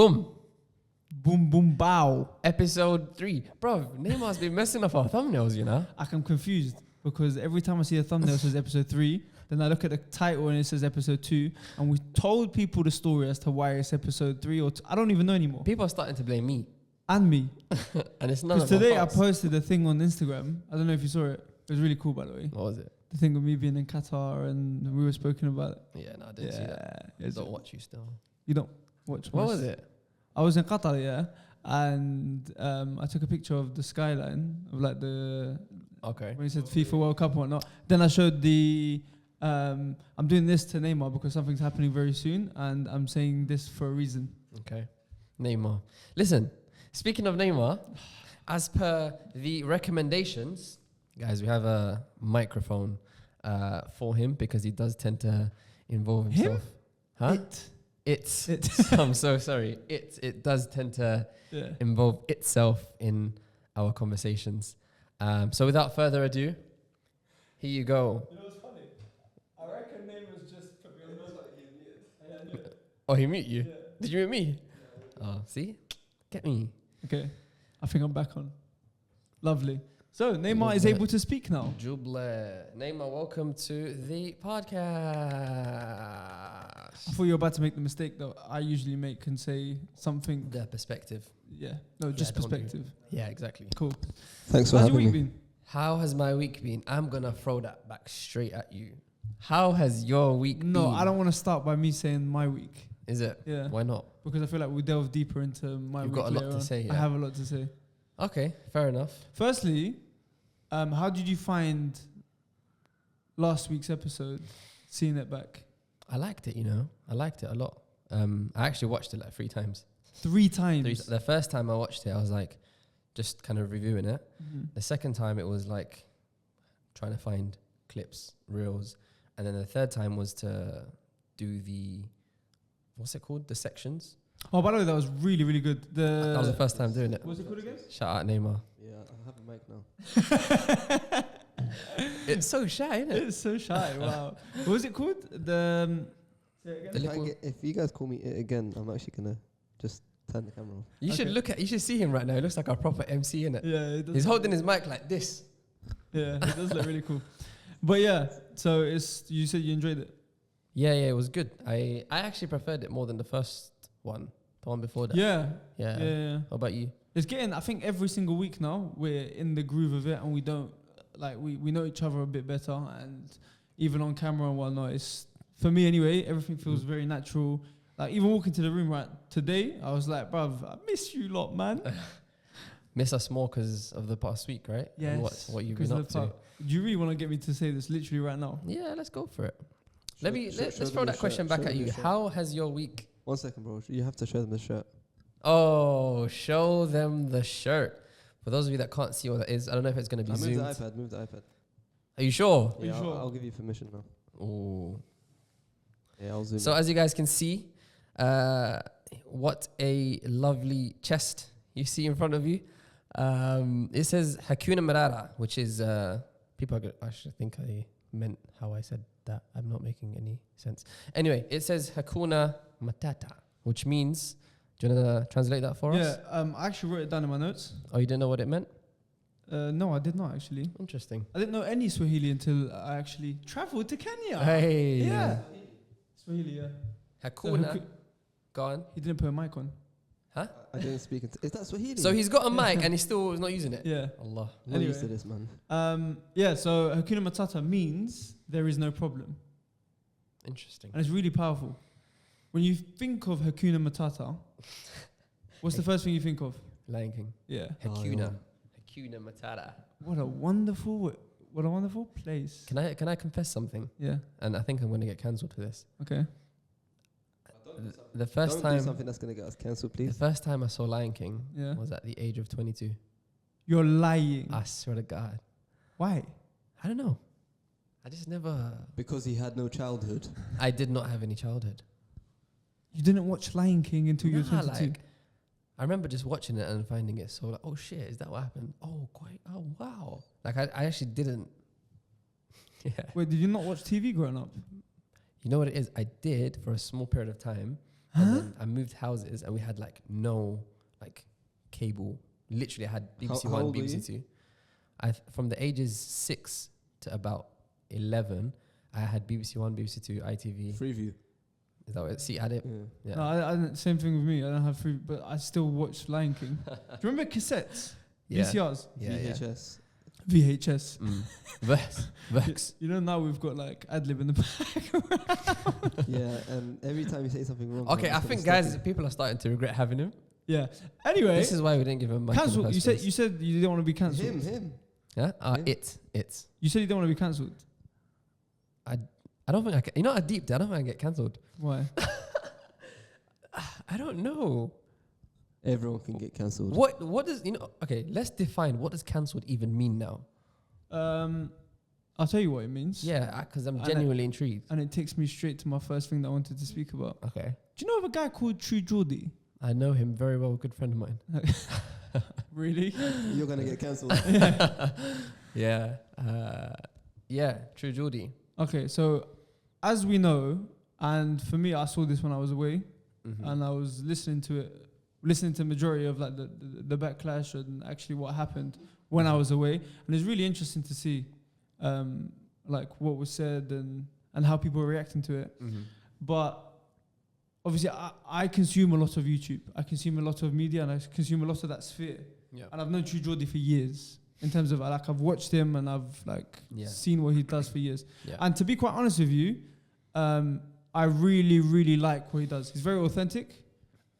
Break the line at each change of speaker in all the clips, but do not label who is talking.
Boom.
Boom, boom, bow.
Episode 3. Bro, Neymar's been messing up our thumbnails, you know?
I'm confused because every time I see a thumbnail says episode 3, then I look at the title and it says episode 2, and we told people the story as to why it's episode 3 or I don't even know anymore.
People are starting to blame me.
And me.
And it's none of
Because today I
our faults.
posted a thing on Instagram. I don't know if you saw it. It was really cool, by the way.
What was it?
The thing with me being in Qatar and we were spoken about it.
Yeah, no, I didn't see that. I don't watch you still.
You don't watch
What
my
was it?
I was in Qatar, yeah, and I took a picture of the skyline of like the
Okay.
when he said FIFA World Cup and whatnot. Then I showed the I'm doing this to Neymar because something's happening very soon, and I'm saying this for a reason.
Okay. Neymar. Listen, speaking of Neymar, as per the recommendations, guys, we have a microphone for him because he does tend to involve himself. Huh? It's. I'm so sorry. It does tend to involve itself in our conversations. So without further ado, here you go.
You know what's funny? I reckon Neymar's just put me on the spot.
Oh, he mute you?
Yeah.
Did you mute me? Oh, see? Get me.
Okay, I think I'm back on. Lovely. So Neymar is able to speak now.
Juble. Neymar, welcome to the podcast.
I thought you were about to make the mistake that I usually make and say something.
The perspective.
Yeah, no, just
don't do.
perspective.
Yeah, exactly.
Cool.
Thanks for
How's your
having
week
me.
been?
How has my week been? I'm going to throw that back straight at you. How has your week been?
No, I don't want to start by me saying my week.
Is it?
Yeah.
Why not?
Because I feel like we'll delve deeper into my
You've
week
got a lot
later
to
on.
say,
I
yeah.
have a lot to say.
Okay, fair enough.
Firstly, how did you find last week's episode, seeing it back?
I liked it, you know. I liked it a lot. I actually watched it like 3 times.
3 times.
The first time I watched it, I was like, just kind of reviewing it.
Mhm.
The second time, it was like trying to find clips, reels. And then the third time was to do the, what's it called? The sections.
Oh, by the way, that was really, really good.
That was the first time doing it.
What's it called again?
Shout out Neymar.
Yeah, I have a mic now.
It's so shy, isn't it?
It's so shy. Wow. What was it called? The say it again?
The little,
If you guys call me it again, I'm actually gonna just turn the camera off.
you should
Okay.
you should see him right now. He looks like a proper MC, innit?
Yeah, it does.
He's holding his mic like this.
Yeah, it does look really cool. But yeah, so you said you enjoyed it.
Yeah, it was good. I actually preferred it more than the first one, the one before that.
Yeah.
Yeah. What about you?
It's getting, I think every single week now, we're in the groove of it and we don't, like, we know each other a bit better, and even on camera and whatnot, it's, for me anyway, everything feels very natural. Like, even walking to the room right today, I was like, bruv, I miss you lot, man.
Miss us more because of the past week, right? And
Yes.
what you've
'cause
been
of
up
the
to.
part- Do you really want to get me to say this literally right now?
Yeah, let's go for it.
Show
Let's
them
throw
the
that question
shirt,
back
show
at
them
you.
the shirt.
How has your week?
1 second, bro. You have to show them the shirt.
Oh, show them the shirt. For those of you that can't see what that is, I don't know if it's going to be
Move
zoomed.
the iPad. Move the iPad.
Are you sure?
Are you
Yeah,
sure?
I'll give you permission now.
Oh.
Yeah, I'll zoom.
So as you guys can see, what a lovely chest you see in front of you. It says Hakuna Matata, which is people are gonna, I should think I meant how I said that. I'm not making any sense. Anyway, it says Hakuna Matata, which means, do you want to translate that for us?
Yeah, I actually wrote it down in my notes.
Oh, you didn't know what it meant?
No, I did not actually.
Interesting.
I didn't know any Swahili until I actually traveled to Kenya.
Hey.
Yeah. Swahili, yeah.
Hakuna. Go on.
He didn't put a mic on.
Huh?
I didn't speak. Is that Swahili?
So he's got a mic and he still is not using it.
Yeah.
Allah.
I'm not used to
Anyway.
this, man.
Yeah, so Hakuna Matata means there is no problem.
Interesting.
And it's really powerful. When you think of Hakuna Matata, what's the first thing you think of?
Lion King.
Yeah.
Hakuna. Hakuna Matata.
What a wonderful place.
Can I confess something?
Yeah.
And I think I'm going to get cancelled for this.
Okay.
The first
Don't
time,
do something that's gonna get us cancelled,
the
please.
first time I saw Lion King
Yeah.
was at the age of 22.
You're lying.
I swear to God,
Why?
I don't know. I just never.
Because he had no childhood.
I did not have any childhood.
You didn't watch Lion King until you were
Nah,
22.
like, I remember just watching it and finding it so like, oh shit, is that what happened? Oh wow. Like I actually didn't. Yeah.
Wait, did you not watch TV growing up?
You know what it is? I did for a small period of time, And then I moved houses, and we had like no like cable. Literally, I had BBC
How
One,
old were
BBC
you?
Two. From the ages 6 to about 11, I had BBC One, BBC Two, ITV.
Freeview.
Is that what? See, I did.
Yeah.
Yeah.
No, I didn't- same thing with me. I don't have free, but I still watch Lion King. Do you remember cassettes?
Yeah.
VCRs?
Yeah. Yeah.
VHS.
VHS.
Vex.
You know, now we've got like ad-lib in the back.
Yeah, and every time you say something wrong.
Okay,
I'm
I
just
think
gonna
guys,
stop
people are starting to regret having him.
Yeah. Anyway,
This is why we didn't give him.
cancel. You said you didn't want to be
you.
cancelled.
Him.
Yeah.
him.
It's.
You said you don't want to be cancelled.
I don't think I can. You know, I deep. I don't think I get cancelled.
Why?
I don't know.
Everyone can get cancelled.
What does Okay, let's define what does cancelled even mean now.
I'll tell you what it means.
Yeah, because I'm
And
genuinely intrigued.
And it takes me straight to my first thing that I wanted to speak about.
Okay.
Do you know of a guy called True Geordie?
I know him very well, a good friend of mine.
Really?
You're gonna get cancelled.
Yeah. Yeah, True Geordie.
Okay, so as we know, and for me, I saw this when I was away,
Mhm.
and I was listening to the majority of like the backlash and actually what happened when I was away, and it's really interesting to see, like what was said and how people are reacting to it.
Mhm.
But obviously, I consume a lot of YouTube. I consume a lot of media, and I consume a lot of that sphere.
Yeah.
And I've known True Geordie for years. In terms of like, I've watched him and I've like
Yeah.
seen what he does for years.
Yeah.
And to be quite honest with you, I really, really like what he does. He's very authentic.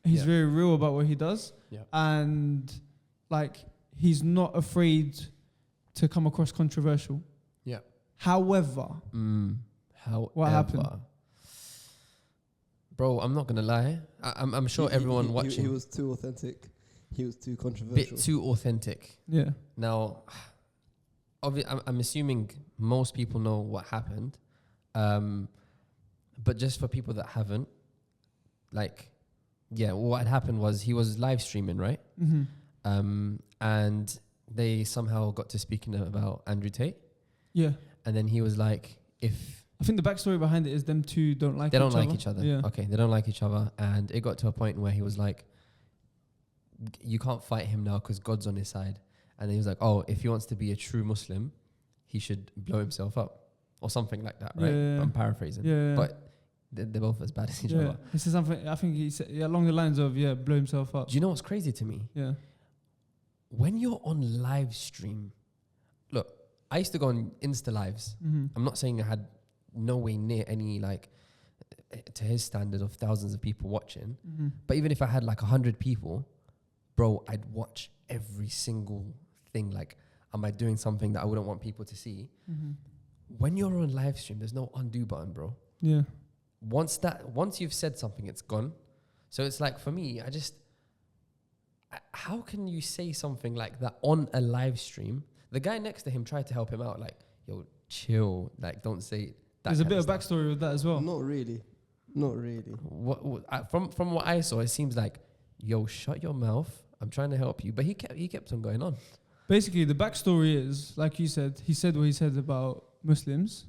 He's
Yeah.
very real about what he does.
Yeah.
And like, he's not afraid to come across controversial.
Yeah.
However,
How?
What happened?
Bro, I'm not gonna lie. I'm sure everyone watching
He was too authentic. He was too controversial.
bit too authentic.
yeah.
Now, I'm assuming most people know what happened, but just for people that haven't, like, yeah, what had happened was he was live streaming, right?
Mm-hmm.
And they somehow got to speaking about Andrew Tate,
Yeah.
and then he was like, if
I think the backstory behind it is them two don't like
they
each
don't
other.
like each other,
Yeah.
okay, they don't like each other, and it got to a point where he was like, you can't fight him now because God's on his side. And then he was like, oh, if he wants to be a true Muslim, he should blow himself up or something like that, right?
Yeah.
I'm paraphrasing.
Yeah.
But they're both as bad as each
yeah.
other.
He said something, I think he said along the lines of, blow himself up.
Do you know what's crazy to me?
Yeah.
When you're on live stream, look, I used to go on Insta Lives.
Mm-hmm.
I'm not saying I had no way near any, like, to his standard of thousands of people watching.
Mm-hmm.
But even if I had like 100 people, bro, I'd watch every single thing. Like, am I doing something that I wouldn't want people to see?
Mm-hmm.
When you're on live stream, there's no undo button, bro.
Yeah.
Once you've said something, it's gone. So it's like, for me, how can you say something like that on a live stream? The guy next to him tried to help him out, like, yo, chill, like, don't say that.
There's a
kind
bit of
stuff.
backstory with that as well.
Not really.
From what I saw, it seems like, yo, shut your mouth. I'm trying to help you, but he kept on going on.
Basically, the backstory is, like you said, he said what he said about Muslims.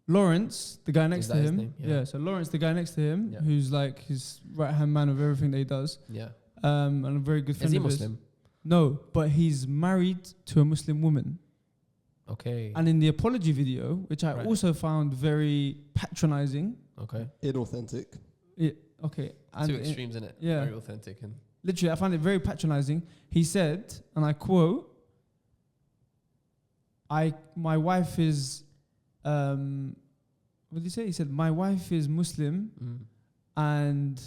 Lawrence, the guy next to
that his
him,
name? Yeah.
so Lawrence, the guy next to him,
Yeah.
who's like his right-hand man of everything that he does,
Yeah.
and a very good friend
Is he
of his.
Muslim?
No, but he's married to a Muslim woman.
Okay.
And in the apology video, which I
Right.
also found very patronizing,
Okay.
Inauthentic.
okay, and
Two extremes in it.
yeah.
Very authentic and
literally, I found it very patronizing. He said, and I quote, my wife is, what did he say? He said, my wife is Muslim, and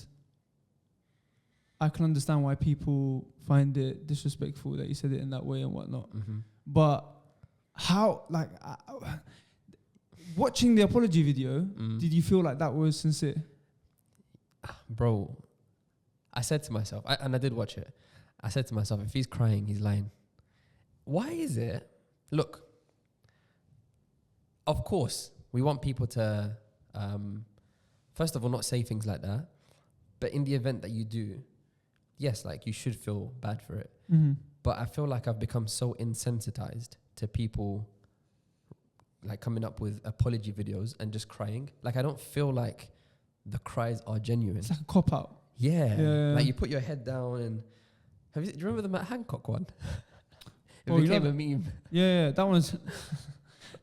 I can understand why people find it disrespectful that he said it in that way and whatnot.
Mm-hmm.
But how, like, watching the apology video, did you feel like that was sincere?
Bro, I said to myself, and I did watch it, I said to myself, if he's crying, he's lying. Why is it? Look, of course, we want people to, first of all, not say things like that. But in the event that you do, yes, like, you should feel bad for it.
Mm-hmm.
But I feel like I've become so insensitized to people, like, coming up with apology videos and just crying. Like, I don't feel like the cries are genuine.
It's like a cop out.
Yeah. Like you put your head down and do you remember the Matt Hancock one? It
Oh, you
became
know
a meme.
Yeah, that one's.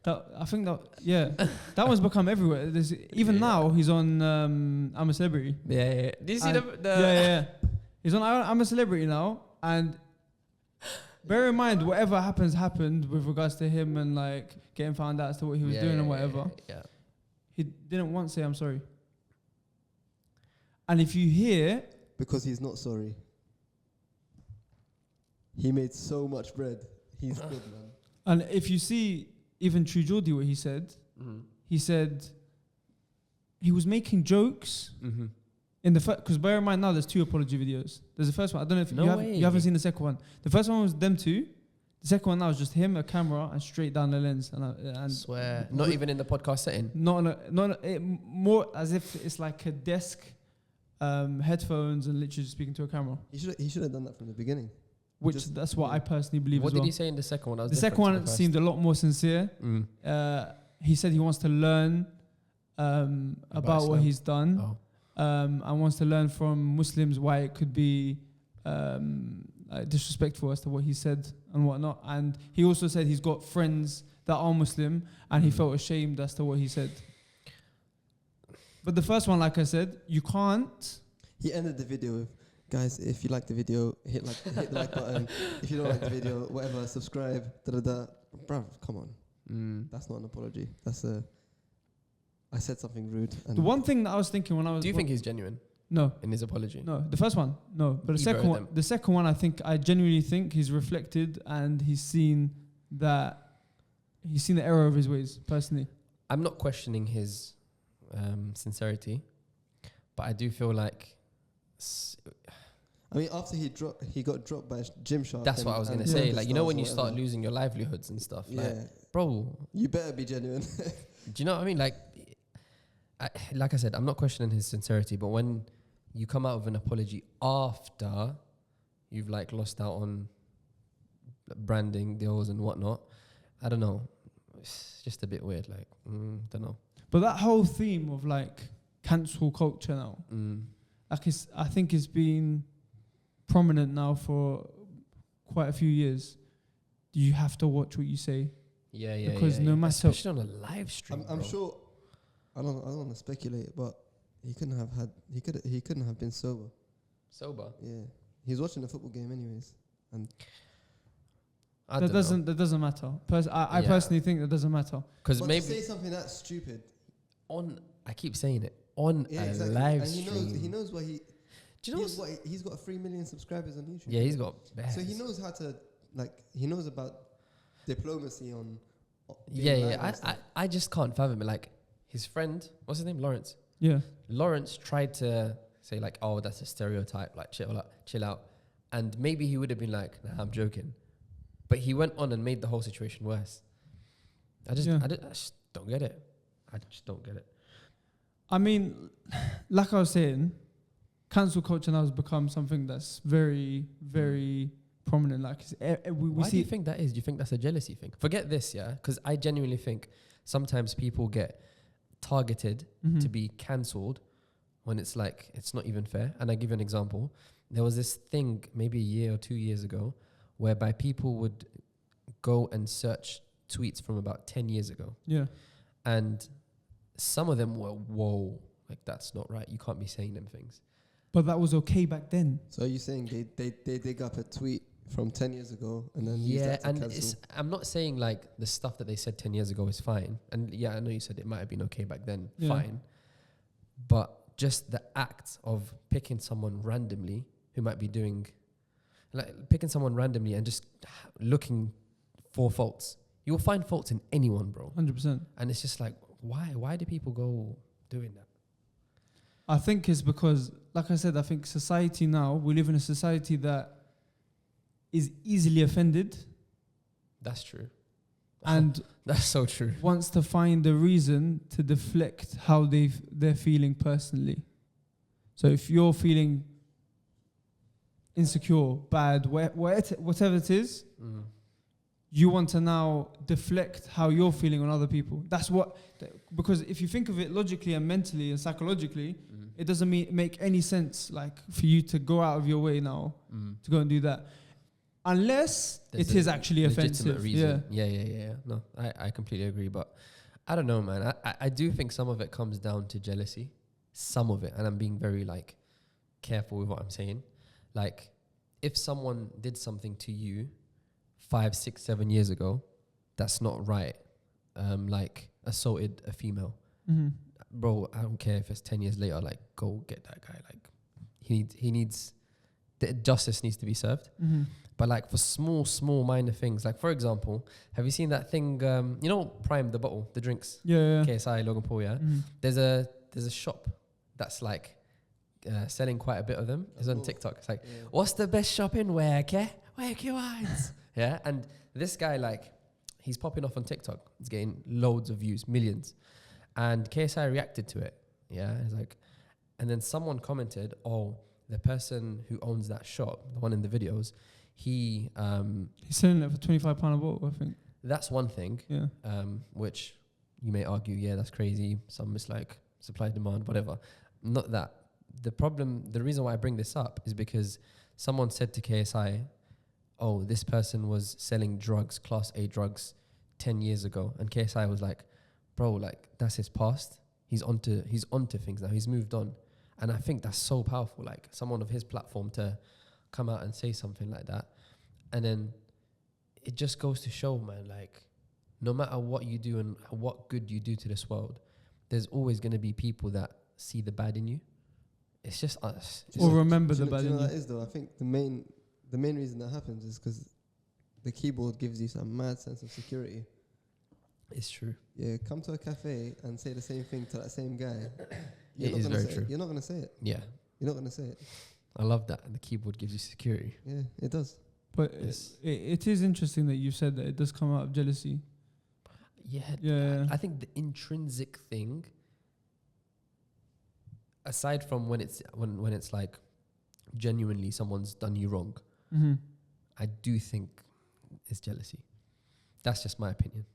I think that one's become everywhere. Even now he's on I'm a Celebrity.
Yeah. Do you see the
Yeah. He's on I'm a Celebrity now, and bear in mind whatever happened with regards to him and like getting found out as to what he was doing and whatever.
Yeah.
He didn't once say I'm sorry. And if you hear,
Because he's not sorry. He made so much bread. He's good, man.
and if you see even True Geordie, what he said, he said he was making jokes in the first, because bear in mind now there's 2 apology videos. There's the first one, I don't know if you haven't seen the second one. The first one was them 2. The second one now is just him, a camera, and straight down the lens. And
swear, not even in the podcast setting.
More as if it's like a desk, headphones, and literally just speaking to a camera.
He should have done that from the beginning.
That's what I personally believe
What
as well.
did he say in the second one?
The second one seemed a lot more sincere. He said he wants to learn about what he's done, and wants to learn from Muslims why it could be disrespectful as to what he said and whatnot. And he also said he's got friends that are Muslim, and he felt ashamed as to what he said. But the first one, like I said, you can't.
He ended the video with, guys, if you like the video, hit the like button. If you don't like the video, whatever, subscribe. Bruv, come on. That's not an apology. I said something rude. And
The one thing that I was thinking when I was...
Do you think he's genuine
No.
in his apology?
No. The first one, no. But the second one, I genuinely think he's reflected and he's seen the error of his ways, personally.
I'm not questioning his sincerity, but I do feel like...
I mean, after he got dropped by Gymshark.
That's what I was going to say. Like, you know, when you start losing your livelihoods and stuff, like, bro,
you better be genuine.
do you know what I mean? Like I said, I'm not questioning his sincerity, but when you come out with an apology after you've like lost out on branding deals and whatnot, I don't know. It's just a bit weird. Like, don't know.
But that whole theme of like cancel culture now, I think it's been prominent now for quite a few years. You have to watch what you say.
Yeah.
Because no matter,
especially on a live stream.
I'm sure. I don't want to speculate, but he couldn't have been sober.
Sober.
Yeah, he's watching the football game anyways, and
that doesn't matter. I personally think that doesn't matter.
Because maybe
to say something that stupid
I keep saying it on a live stream.
And he knows what he.
Do you know
he's got 3 million subscribers on YouTube?
Yeah, he's got. Bears.
So he knows how to he knows about diplomacy on.
Yeah. I just can't fathom it. Like his friend, what's his name, Lawrence.
Yeah.
Lawrence tried to say like, oh, that's a stereotype. Like chill out, and maybe he would have been like, nah, I'm joking, but he went on and made the whole situation worse. I just don't get it. I just don't get it.
I mean, like I was saying, cancel culture now has become something that's very, very prominent. Like
Why do you think that is? Do you think that's a jealousy thing? Forget this, yeah, because I genuinely think sometimes people get targeted to be cancelled when it's like it's not even fair. And I give you an example. There was this thing maybe a year or 2 years ago whereby people would go and search tweets from about 10 years ago.
Yeah.
And some of them were, whoa, like that's not right. You can't be saying them things.
But that was okay back then.
So are you saying they dig up a tweet from 10 years ago and then use
Yeah,
that to
and
cancel?
I'm not saying like the stuff that they said 10 years ago is fine. And yeah, I know you said it might have been okay back then, fine. But just the act of picking someone randomly who might be doing, like picking someone randomly and just looking for faults. You will find faults in anyone, bro.
100%.
And it's just like, why do people go doing that?
I think it's because, like I said, I think society now, we live in a society that is easily offended.
That's true.
And
that's so true.
Wants to find a reason to deflect how they're feeling personally. So if you're feeling insecure, bad, whatever it is, you want to now deflect how you're feeling on other people. That's what, because if you think of it logically and mentally and psychologically, it doesn't make any sense, like, for you to go out of your way now to go and do that, unless
There's
it is actually
legitimate
offensive.
reason. Yeah. No, I completely agree. But I don't know, man. I do think some of it comes down to jealousy. Some of it. And I'm being very, like, careful with what I'm saying. Like, if someone did something to you 5, 6, 7 years ago, that's not right. Like, assaulted a female. Bro, I don't care if it's 10 years later, like, go get that guy. Like, he needs, the justice needs to be served. But like for small minor things, like for example, have you seen that thing, you know, Prime, the bottle, the drinks?
Yeah.
KSI, Logan Paul, yeah? There's a shop that's like selling quite a bit of them. It's on TikTok. It's like, what's the best shop in Wake? Wake your eyes. Yeah, and this guy, like, he's popping off on TikTok. He's getting loads of views, millions. And KSI reacted to it. Yeah, he's like, and then someone commented, oh, the person who owns that shop, the one in the videos, he's
selling it for £25 a bottle, I think.
That's one thing.
Yeah.
Which you may argue, yeah, that's crazy. Some is like supply, demand, whatever. Not that. The reason why I bring this up is because someone said to KSI, oh, this person was selling drugs, class A drugs, 10 years ago. And KSI was like, bro, like, that's his past. He's onto things now. He's moved on. And I think that's so powerful, like someone of his platform to come out and say something like that. And then it just goes to show, man, like, no matter what you do and what good you do to this world, there's always going to be people that see the bad in you. It's just us.
Or remember the
Do
bad
you
in
know
you.
that is, though? I think the main reason that happens is because the keyboard gives you some mad sense of security.
It's true.
Yeah, come to a cafe and say the same thing to that same guy.
It is very true.
You're not going to say it.
Yeah.
You're not going to say it.
I love that. The keyboard gives you security.
Yeah, it does.
But it is interesting that you said that it does come out of jealousy.
Yeah. I think the intrinsic thing, aside from when it's like genuinely someone's done you wrong, I do think it's jealousy. That's just my opinion.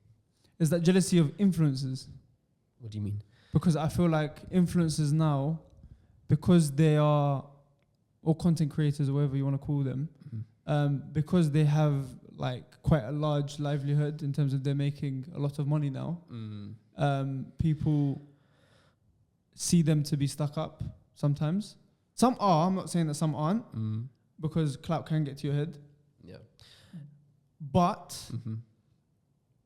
Is that jealousy of influencers?
What do you mean?
Because I feel like influencers now, because they are, or content creators or whatever you want to call them, because they have like quite a large livelihood in terms of they're making a lot of money now, people see them to be stuck up sometimes. Some are, I'm not saying that some aren't, because clout can get to your head.
Yeah.
But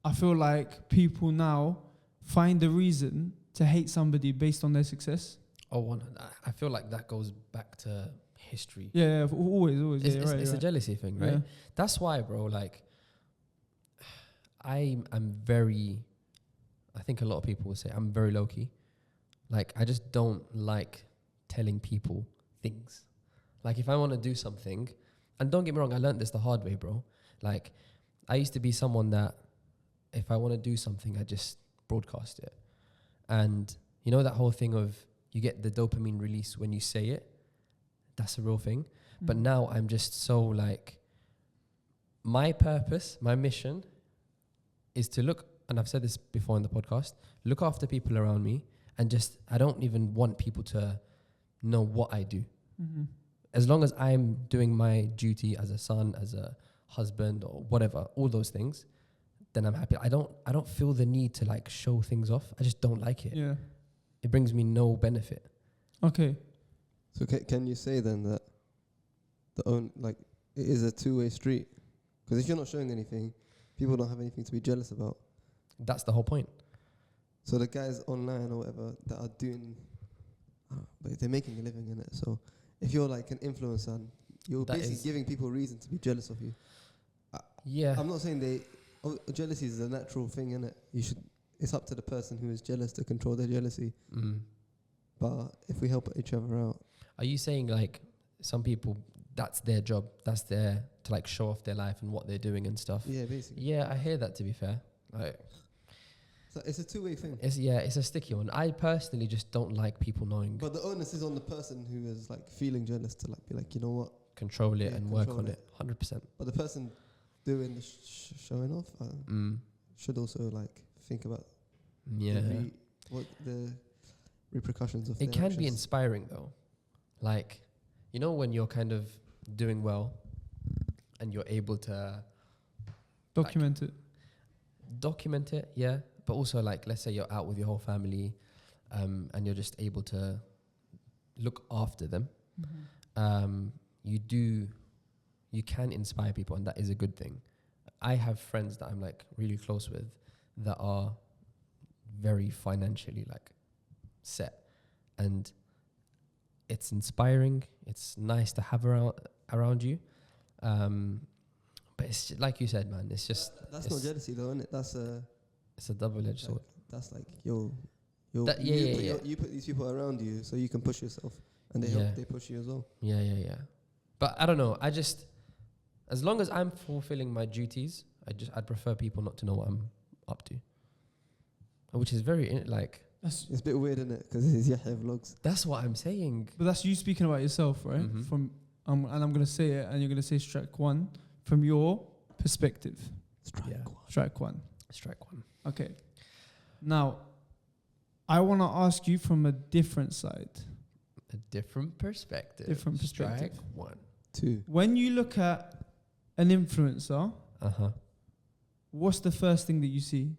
I feel like people now find a reason to hate somebody based on their success.
Oh, I feel like that goes back to history.
Yeah, always.
It's a jealousy thing, right?
Yeah.
That's why, bro, like, I think a lot of people will say I'm very low-key. Like, I just don't like telling people things. Like, if I want to do something, and don't get me wrong, I learned this the hard way, bro. Like, I used to be someone that if I want to do something, I just broadcast it. And you know that whole thing of you get the dopamine release when you say it? That's a real thing. But now I'm just so like, my purpose, my mission is to look, and I've said this before in the podcast, look after people around me, and just, I don't even want people to know what I do. As long as I'm doing my duty as a son, as a husband, or whatever, all those things, then I'm happy. I don't feel the need to like show things off. I just don't like it.
Yeah.
It brings me no benefit.
Okay.
So can you say then that it is a two-way street? Because if you're not showing anything, people don't have anything to be jealous about.
That's the whole point.
So the guys online or whatever that are doing, but they're making a living in it. So if you're like an influencer, you're
That
basically
is
giving people reason to be jealous of you.
Yeah.
I'm not saying jealousy is a natural thing, innit? It's up to the person who is jealous to control their jealousy. But if we help each other out.
Are you saying like some people, that's their job, that's to like show off their life and what they're doing and stuff?
Yeah, basically.
Yeah, I hear that, to be fair. Like,
So it's a two-way thing.
it's a sticky one. I personally just don't like people knowing.
But the onus is on the person who is like feeling jealous to like be like, you know what?
Control it
Yeah,
and work
control
on it. 100%.
But the person doing the showing off should also like think about
Yeah.
repercussions of
It
their
can be
actions.
inspiring though. Like, you know, when you're kind of doing well and you're able to
Document it.
document it, yeah. But also, like, let's say you're out with your whole family, and you're just able to look after them. You can inspire people, and that is a good thing. I have friends that I'm like really close with that are very financially like set, and it's inspiring. It's nice to have around you. But it's like you said, man. It's just
That's not jealousy though, isn't it?
it's a double-edged sword.
That's like you put these people around you so you can push yourself, and they push you as well.
Yeah. But I don't know. I just, as long as I'm fulfilling my duties, I'd prefer people not to know what I'm up to. Which is very
It's a bit weird, isn't it? Because it's Yahya vlogs.
that's what I'm saying.
But that's you speaking about yourself, right?
Mhm.
And I'm gonna say it, and you're gonna say strike one from your perspective. Strike one.
Strike one.
Okay. Now, I want to ask you from a different side.
A different perspective.
Different perspective.
Strike one.
2.
When you look at an influencer, what's the first thing that you see?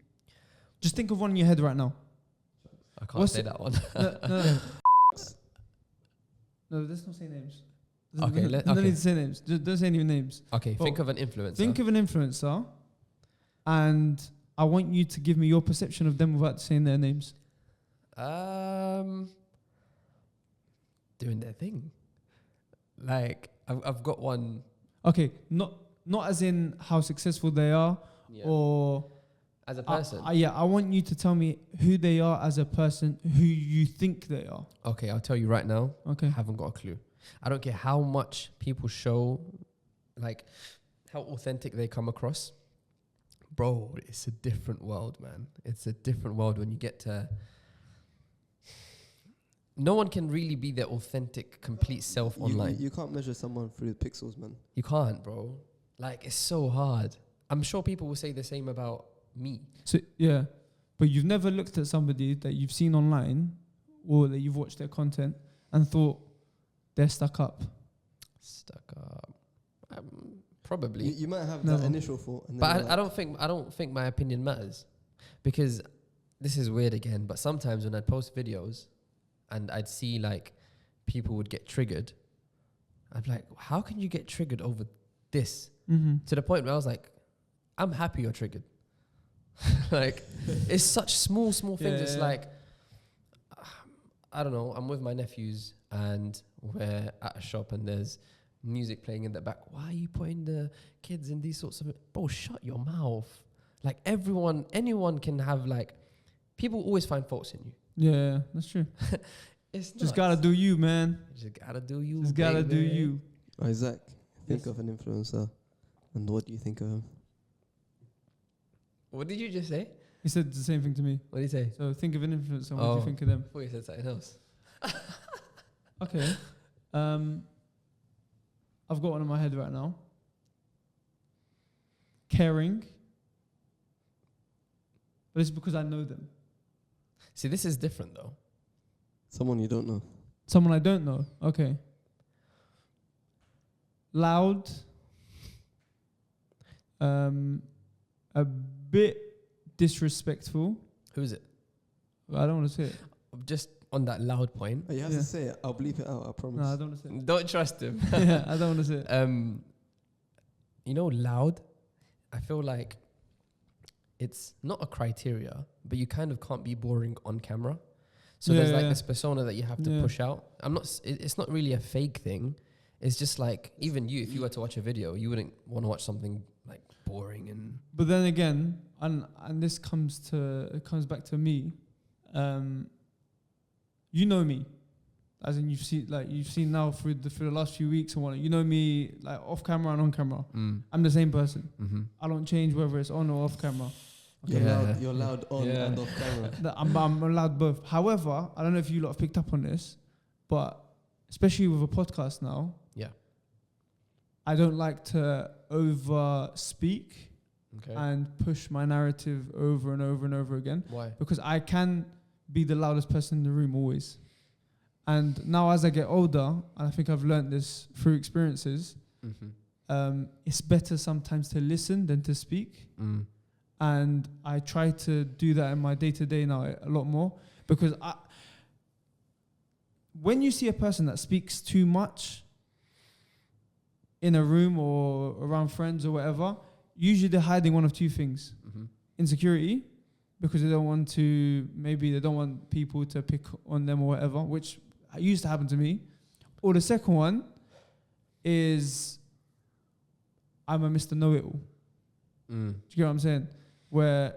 Just think of one in your head right now.
I can't say that one.
No, let's not say names.
Okay,
Don't need to say names. Don't say any names.
Okay,
Well,
think of an influencer.
Think of an influencer, and I want you to give me your perception of them without saying their names.
Doing their thing. Like I've got one.
Okay, not as in how successful they are, or
as a person.
I want you to tell me who they are as a person, who you think they are.
Okay, I'll tell you right now.
Okay.
I haven't got a clue. I don't care how much people show, like, how authentic they come across. Bro, it's a different world, man. It's a different world when you get to... No one can really be their authentic, complete self online.
You can't measure someone through the pixels, man.
You can't, bro. Like, it's so hard. I'm sure people will say the same about me.
So yeah, but you've never looked at somebody that you've seen online or that you've watched their content and thought they're stuck up.
Stuck up. Probably.
You might have that initial thought, and then
But I don't think my opinion matters, because this is weird again. But sometimes when I'd post videos, and I'd see like people would get triggered, I'd be like, how can you get triggered over this? To the point where I was like, I'm happy you're triggered. Like, it's such small things. It's like, I don't know, I'm with my nephews and we're at a shop and there's music playing in the back. Why are you putting the kids in these sorts of... Bro, shut your mouth. Like, anyone can have, like... People always find faults in you.
Yeah, that's true.
It's
just gotta do you, man.
Just gotta do you.
Just gotta do you.
Isaac, think of an influencer, and what do you think of him?
What did you just say?
He said the same thing to me.
What did he say?
So think of an influencer. What do you think of them?
I thought you said something else.
Okay. I've got one in my head right now. Caring. But it's because I know them.
See, this is different though.
Someone you don't know.
Someone I don't know. Okay. Loud. A bit disrespectful.
Who's it?
I don't want to say it.
Just on that loud point.
Oh, you have to say it. I'll bleep it out. I promise.
No, I don't want to say it.
Don't trust him.
Yeah, I don't want to say it.
You know, loud. I feel like it's not a criteria, but you kind of can't be boring on camera. So there's like this persona that you have to push out. It's not really a fake thing. It's just like, even you, if you were to watch a video, you wouldn't want to watch something like boring and...
But then again, and this comes back to me. You know me, as in you've seen now through the last few weeks and whatnot. You know me like off camera and on camera. I'm the same person. I don't change whether it's on or off camera.
Okay. You're loud on and off camera.
I'm allowed both. However, I don't know if you lot have picked up on this, but especially with a podcast now, I don't like to over speak and push my narrative over and over and over again.
Why?
Because I can be the loudest person in the room always. And now as I get older, and I think I've learned this through experiences, it's better sometimes to listen than to speak. And I try to do that in my day-to-day now a lot more, because when you see a person that speaks too much in a room or around friends or whatever, usually they're hiding one of two things. Insecurity, because they don't want people to pick on them or whatever, which used to happen to me. Or the second one is, I'm a Mr. Know-It-All. Do you get what I'm saying? Where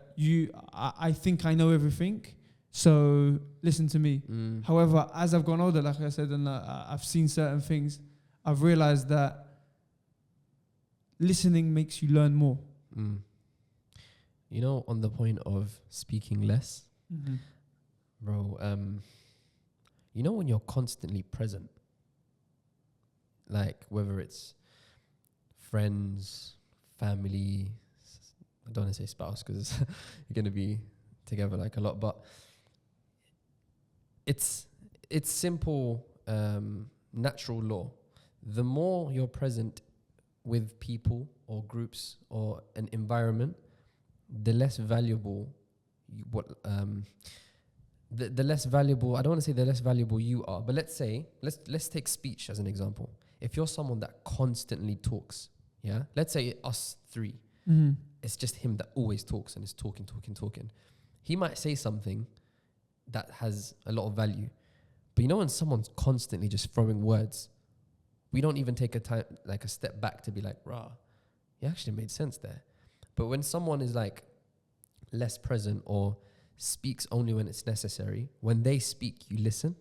I think I know everything, so listen to me. However, as I've gone older, like I said, and I've seen certain things, I've realized that listening makes you learn more.
You know, on the point of speaking less, bro, you know when you're constantly present, like whether it's friends, family, I don't want to say spouse because you're going to be together like a lot, but it's simple, natural law. The more you're present with people or groups or an environment, the less valuable the less valuable, I don't want to say the less valuable you are, but let's take speech as an example. If you're someone that constantly talks, yeah, let's say us three, it's just him that always talks and is talking. He might say something that has a lot of value, but you know when someone's constantly just throwing words, we don't even take a step back to be like, rah, he actually made sense there. But when someone is like less present or speaks only when it's necessary, when they speak, you listen.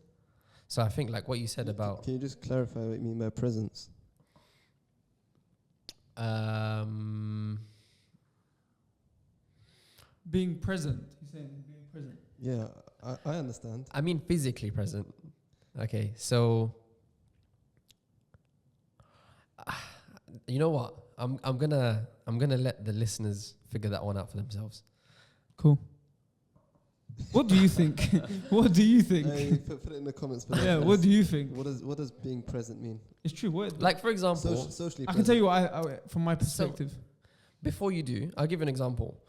So I think like what you said about...
Can you just clarify what you mean by presence?
Being present. He's saying being present.
Yeah, I understand.
I mean physically present. Okay, so... you know what? I'm gonna let the listeners figure that one out for themselves.
Cool. What do you think? What do you think?
Put it in the comments below.
Yeah, what do you think?
What does being present mean?
It's true. What?
Like for example,
socially
I can tell you what I from my perspective.
So before you do, I'll give you an example.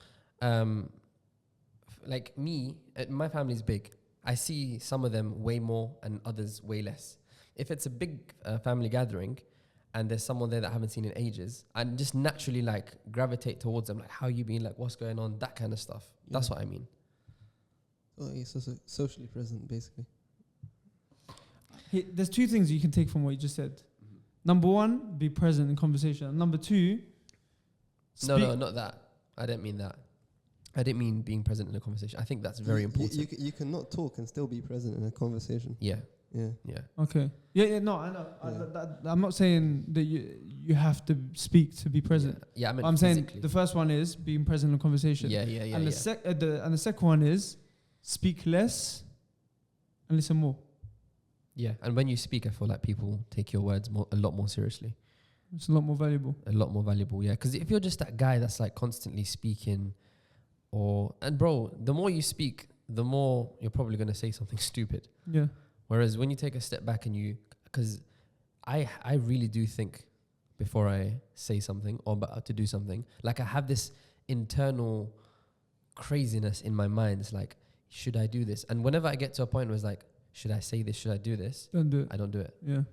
Like me, my family's big. I see some of them way more and others way less. If it's a big family gathering, and there's someone there that I haven't seen in ages, and just naturally like gravitate towards them, like how you been, like what's going on, that kind of stuff. Yeah. That's what I mean.
Oh, yeah, so socially present, basically.
There's two things you can take from what you just said. Number one, be present in conversation. And number two,
no, not that. I didn't mean that. I didn't mean being present in a conversation. I think that's very important.
You can not talk and still be present in a conversation.
Yeah.
Yeah. Okay. Yeah. No, I know. Yeah. I'm not saying that you have to speak to be present.
Yeah. I mean,
I'm saying the first one is being present in a conversation.
Yeah.
And the second one is speak less and listen more.
Yeah. And when you speak, I feel like people take your words a lot more seriously.
It's a lot more valuable.
Yeah. Because if you're just that guy that's like constantly speaking, and bro, the more you speak, the more you're probably going to say something stupid.
Yeah.
Whereas when you take a step back and because I really do think before I say something or about to do something, like I have this internal craziness in my mind. It's like, should I do this? And whenever I get to a point where it's like, should I say this? Should I do this?
Don't do it.
I don't do it.
Yeah.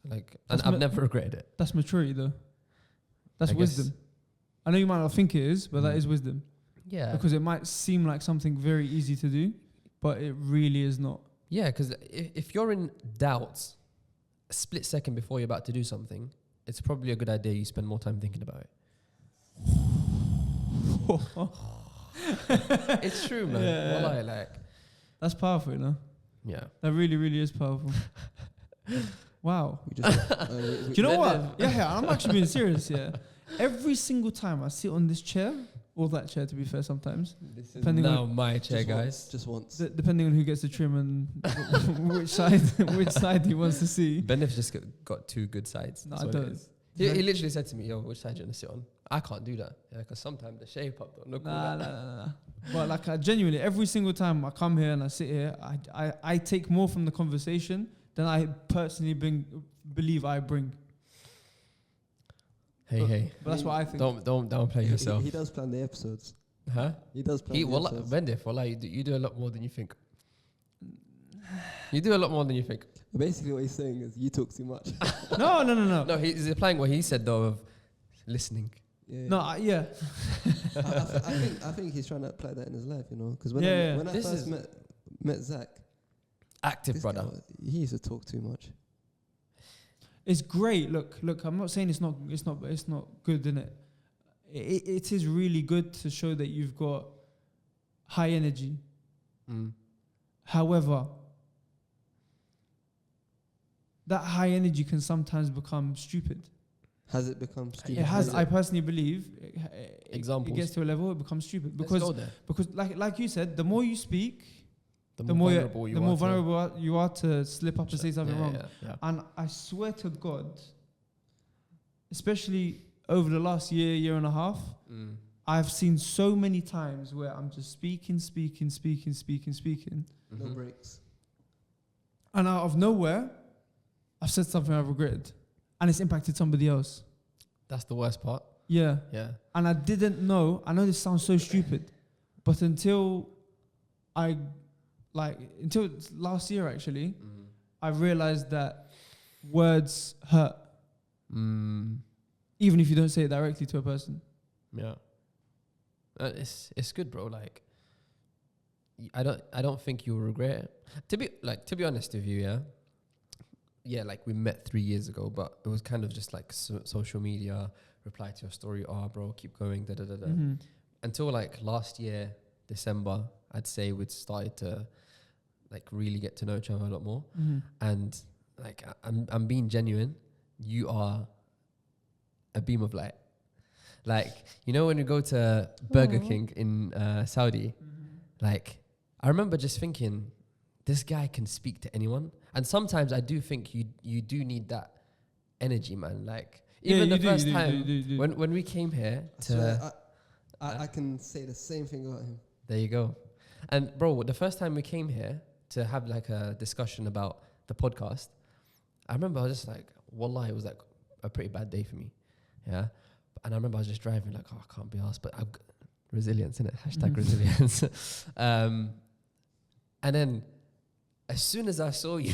Like, and I've never regretted it.
That's maturity though. That's wisdom. I know you might not think it is, but that is wisdom.
Yeah.
Because it might seem like something very easy to do, but it really is not.
Yeah, because if you're in doubt a split second before you're about to do something, it's probably a good idea you spend more time thinking about it. It's true, man.
Yeah.
Wallahi, like.
That's powerful, you know?
Yeah.
That really, really is powerful. Wow.
Do
you know what? Yeah, I'm actually being serious, yeah. Every single time I sit on this chair, or that chair to be fair sometimes.
This is now my chair, guys.
Just once.
Depending on who gets the trim and which side he wants to see.
Benef's just got two good sides.
No, I don't.
He literally said to me, "Yo, which side do you want to sit on?" I can't do that. Yeah, because sometimes the shape up don't look
Nah. But like, I genuinely, every single time I come here and I sit here, I take more from the conversation than I personally believe I bring.
Hey.
But that's what I think.
Don't play yourself.
He does plan the episodes.
Huh?
He does plan the episodes.
Bendif, you do a lot more than you think. You do a lot more than you think.
Basically, what he's saying is you talk too much.
No.
No, he's applying what he said though of listening.
Yeah.
No, yeah.
I think he's trying to apply that in his life, you know. Because when I
This
first
is
met Zach,
active
this
brother.
guy, he used to talk too much.
It's great. Look. I'm not saying it's not good, innit? It is really good to show that you've got high energy. However, that high energy can sometimes become stupid.
Has it become stupid?
It has. I personally believe.
Examples.
It gets to a level it becomes stupid
Let's
because
go there.
like you said, the more you speak,
The more vulnerable
you are to slip up and say something wrong.
Yeah.
And I swear to God, especially over the last year and a half, I've seen so many times where I'm just speaking.
No breaks.
And out of nowhere, I've said something I've regretted. And it's impacted somebody else.
That's the worst part.
Yeah.
Yeah.
And I didn't know, I know this sounds so stupid, but until last year actually, I realized that words hurt. Even if you don't say it directly to a person.
Yeah. It's good, bro. Like, I don't think you'll regret it. To be honest with you, yeah, like we met 3 years ago, but it was kind of just like social media, reply to your story, bro, keep going, Until like last year, December, I'd say we'd started to like really get to know each other a lot more. And like, I'm being genuine. You are a beam of light. Like, you know, when you go to Burger King in Saudi, like, I remember just thinking, this guy can speak to anyone. And sometimes I do think you do need that energy, man. Like, even the first time when we came here
I can say the same thing about him.
There you go. And bro, the first time we came here to have like a discussion about the podcast, I remember I was just like, wallah, it was like a pretty bad day for me. Yeah. And I remember I was just driving like, I can't be arsed, but I've got resilience, innit? # resilience. And then as soon as I saw you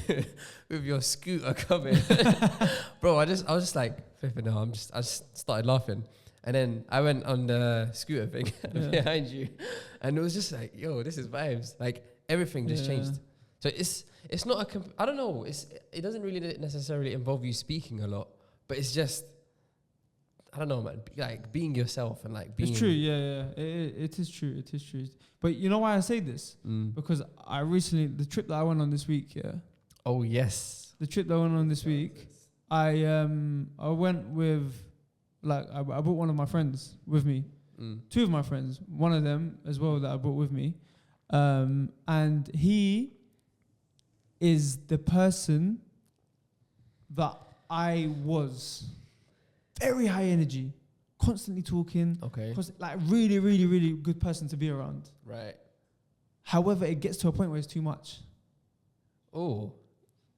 with your scooter coming, bro, I was just like, no, I just started laughing. And then I went on the scooter thing behind you, and it was just like, yo, this is vibes. Like, everything just changed. So it's not I don't know. It doesn't really necessarily involve you speaking a lot, but it's just, I don't know, man. Like being yourself and like being.
It's true, yeah. It is true. But you know why I say this? Because the trip that I went on this week,
Oh yes.
The trip that I went on this week, I went with, like, I brought one of my friends with me. 2 of my friends, one of them as well that I brought with me, and he is the person that I was. Very high energy, constantly talking.
Okay.
Like really, really, really good person to be around.
Right.
However, it gets to a point where it's too much.
Oh,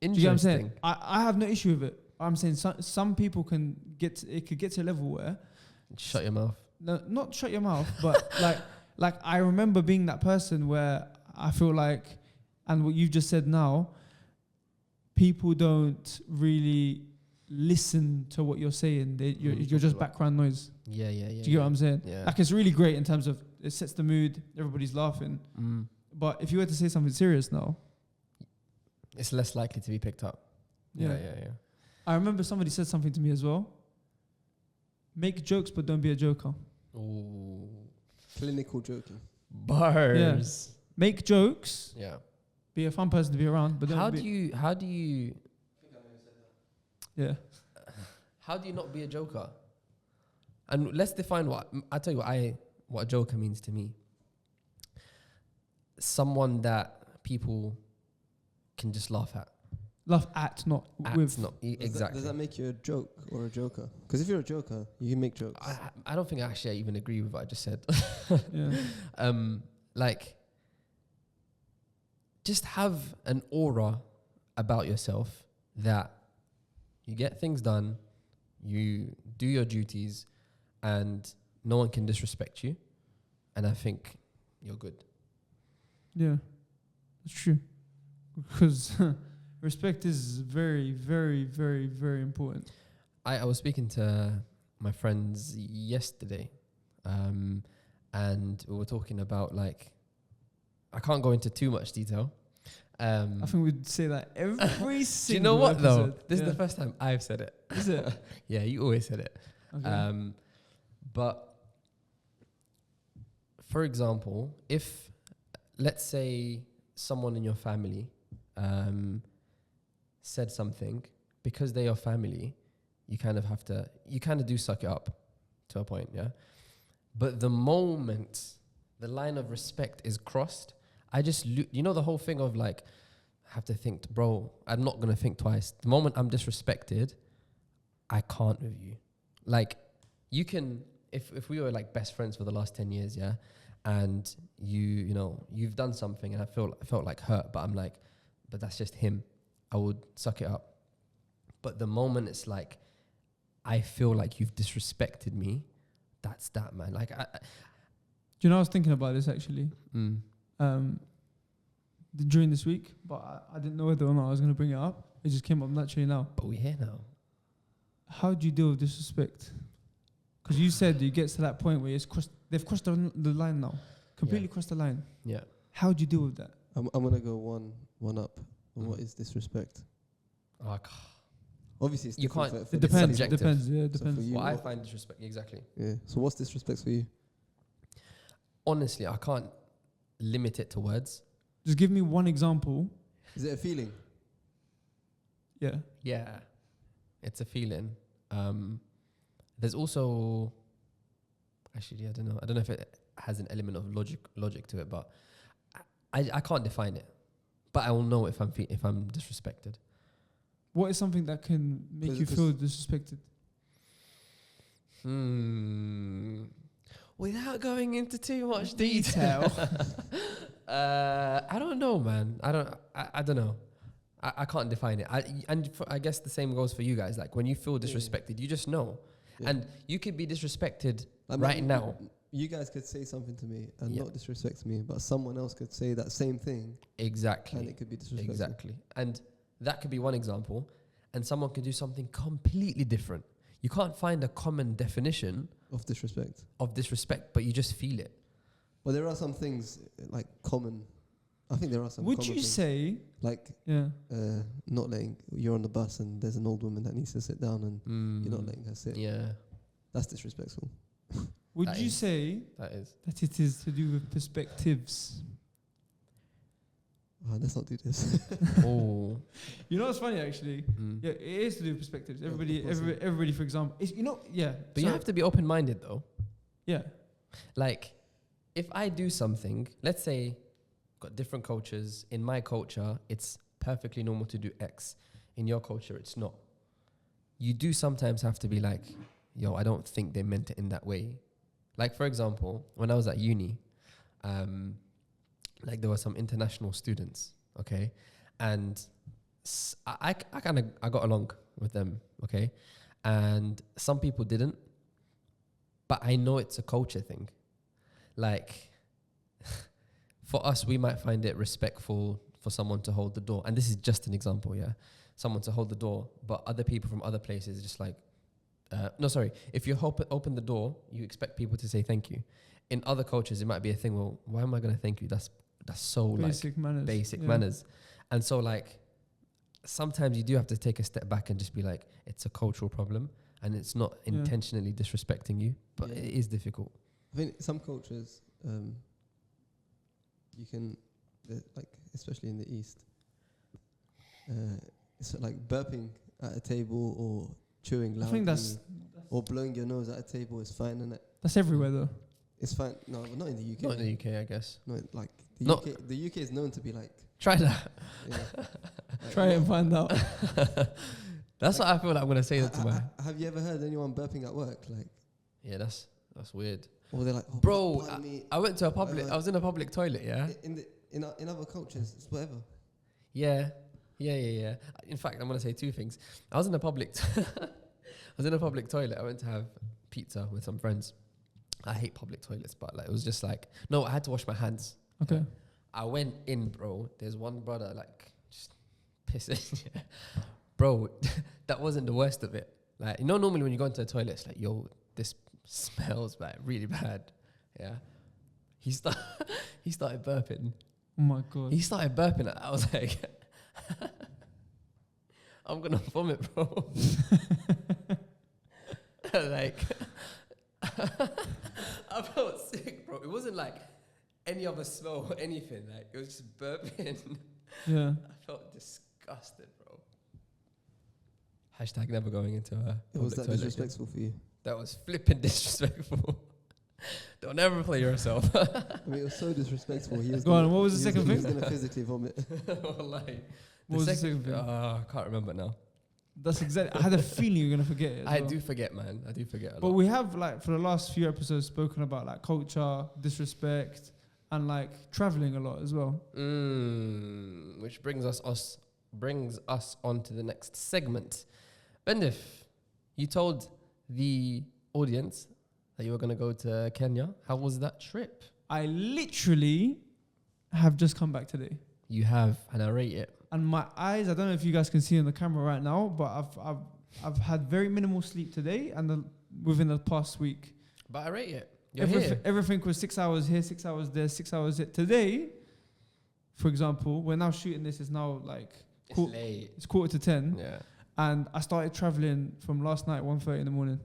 interesting.
Do you get what I'm saying? I have no issue with it. I'm saying some people could get to a level where.
Shut your mouth.
No, not shut your mouth, but like I remember being that person where I feel like, and what you've just said now, people don't really listen to what you're saying. You're just background noise.
Yeah.
Do you get what I'm saying?
Yeah.
Like, it's really great in terms of it sets the mood, everybody's laughing. But if you were to say something serious now,
it's less likely to be picked up. Yeah.
I remember somebody said something to me as well. Make jokes, but don't be a joker.
Ooh.
Clinical joking.
Bars.
Yeah. Make jokes.
Yeah.
Be a fun person to be around, but
how do you
yeah.
How do you not be a joker? And let's define I'll tell you what a joker means to me. Someone that people can just laugh at.
Laugh at, not with.
Not exactly.
Does that make you a joke or a joker? Because if you're a joker, you can make jokes.
I don't think I even agree with what I just said.
Yeah.
Like, just have an aura about yourself that you get things done, you do your duties, and no one can disrespect you. And I think you're good.
Yeah, it's true. Because respect is very, very, very, very important.
I was speaking to my friends yesterday, and we were talking about, like, I can't go into too much detail.
I think we'd say that every single
do you know what, though?
episode.
This is the first time I've said it.
Is it?
Yeah, you always said it.
Okay.
But, for example, if, let's say, someone in your family said something, because they're your family, you kind of do suck it up to a point, yeah? But the moment the line of respect is crossed, I just, you know, the whole thing of, like, I have to think, bro, I'm not going to think twice. The moment I'm disrespected, I can't with you. Like, you can, if we were, like, best friends for the last 10 years, yeah, and you know, you've done something and I felt like hurt, but I'm like, but that's just him, I would suck it up. But the moment it's like, I feel like you've disrespected me, that's that, man. Like,
Do you know, I was thinking about this actually during this week, but I didn't know whether or not I was going to bring it up. It just came up naturally now.
But we're here now.
How do you deal with disrespect? Because you said you get to that point where they've crossed the line now, completely crossed the line.
Yeah.
How do you deal with that?
I'm gonna go one up on what is disrespect.
You
Obviously, it's different
can't.
for
It depends. It
subjective.
depends. Yeah, it
So for
depends.
you,
What I find disrespect, exactly.
Yeah. So what's disrespect for you?
Honestly, I can't limit it to words.
Just give me one example.
Is it a feeling?
Yeah.
Yeah, it's a feeling. There's also, actually, I don't know. I don't know if it has an element of logic to it, but I can't define it. But I will know if I'm disrespected.
What is something that can make you feel disrespected?
Without going into too much detail. I don't know, man. I don't know. I can't define it. I guess the same goes for you guys. Like, when you feel disrespected, you just know. Yeah. And you could be disrespected right now.
You guys could say something to me and not disrespect me, but someone else could say that same thing.
Exactly.
And it could be disrespectful.
Exactly. And that could be one example. And someone could do something completely different. You can't find a common definition
of disrespect.
But you just feel it.
Well, there are some things like common. I think there are some.
Would you say,
like, not letting, you're on the bus and there's an old woman that needs to sit down and you're not letting her sit?
Yeah,
that's disrespectful.
Would you say that it is to do with perspectives?
Let's not do this.
Oh,
you know what's funny actually? Yeah, it is to do with perspectives. Everybody, for example, it's, you know, yeah.
But you have to be open-minded though.
Yeah.
Like, if I do something, let's say, got different cultures. In my culture, it's perfectly normal to do X. In your culture, it's not. You do sometimes have to be like, yo, I don't think they meant it in that way. Like, for example, when I was at uni, like, there were some international students, okay? And I got along with them, okay? And some people didn't. But I know it's a culture thing. Like, for us, we might find it respectful for someone to hold the door. And this is just an example, yeah? Someone to hold the door, but other people from other places just like, if you open the door, you expect people to say thank you. In other cultures, it might be a thing, well, why am I going to thank you? That's so
basic manners.
Basic manners. And so, like, sometimes you do have to take a step back and just be like, it's a cultural problem and it's not intentionally disrespecting you, but it is difficult.
I think some cultures, you can, like, especially in the East, it's like burping at a table or chewing loudly.
I think that's
or blowing your nose at a table is fine, isn't it?
That's everywhere though.
It's fine. No, but not in the UK.
Not in the UK, I guess.
No, like the UK is known to be like.
Try that.
Yeah.
Try it and find out.
That's what I feel like I'm gonna say that to my.
Have you ever heard anyone burping at work? Like,
Yeah, that's weird,
or they're like, oh,
bro.
pardon me.
I went to a public.
Whatever.
I was in a public toilet. Yeah.
In other cultures, it's whatever.
Yeah. In fact, I'm gonna say two things. I was in a public. I was in a public toilet. I went to have pizza with some friends. I hate public toilets, but like it was just like no. I had to wash my hands.
Okay.
I went in, bro. There's one brother like just pissing. Yeah. Bro, that wasn't the worst of it. Like, you know, normally when you go into a toilet, it's like, yo, this smells like really bad. Yeah. He started burping.
Oh my God.
He started burping. I was like, I'm gonna vomit, bro. Like, I felt sick, bro. It wasn't like any other smell or anything. Like, it was just burping.
Yeah.
I felt disgusted, bro. Hashtag never going into a.
Was that
toilet again.
disrespectful for you?
That was flipping disrespectful. Don't ever play yourself.
I mean, it was so disrespectful. He was
Go on, what was the second
He was
thing?
going to physically vomit.
Wallahi.
What was the second thing?
I can't remember now.
That's exactly. I had a feeling you were gonna forget it.
I do forget, man. I do forget a
But
lot.
we have like for the last few episodes spoken about like culture, disrespect, and like traveling a lot as well.
Which brings us on to the next segment. Bendif, you told the audience that you were going to go to Kenya. How was that trip?
I literally have just come back today,
You have, and I rate it.
and my eyes. I don't know if you guys can see on the camera right now, but I've had very minimal sleep today and within the past week.
But I rate it. You're here.
Everything was 6 hours here, 6 hours there, 6 hours there. Today, for example, we're now shooting this. It's now like
It's late.
it's 9:45,
Yeah.
and I started traveling from last night 1:30 in the morning.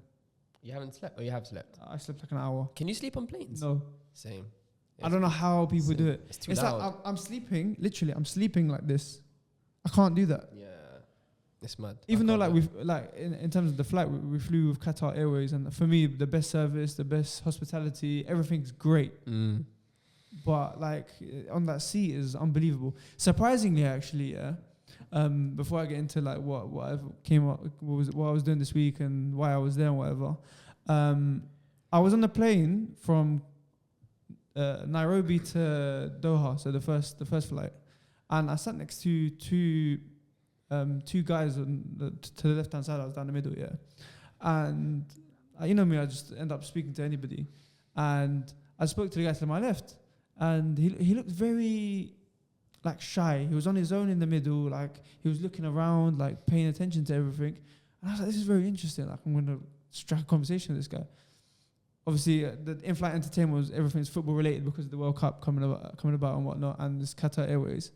You haven't slept, or you have slept?
I slept like an hour.
Can you sleep on planes?
No,
Same.
I don't know how people do it.
It's too
It's
loud.
like I'm sleeping. Literally, I'm sleeping like this. I can't do that.
Yeah. It's mad.
Even
I
though
can't
like
do
we've like in terms of the flight, we flew with Qatar Airways, and for me, the best service, the best hospitality, everything's great.
it.
But like on that seat is unbelievable. Surprisingly, actually, yeah. Before I get into like what came up, what I was doing this week and why I was there and whatever, I was on the plane from Nairobi to Doha, so the first flight, and I sat next to two guys to the left hand side. I was down the middle, yeah, and you know me, I just end up speaking to anybody, and I spoke to the guy to my left, and he looked very like shy. He was on his own in the middle, like he was looking around, like paying attention to everything. And I was like, this is very interesting. Like I'm going to strike a conversation with this guy. Obviously, the in-flight entertainment was everything's football related because of the World Cup coming about and whatnot, and this Qatar Airways.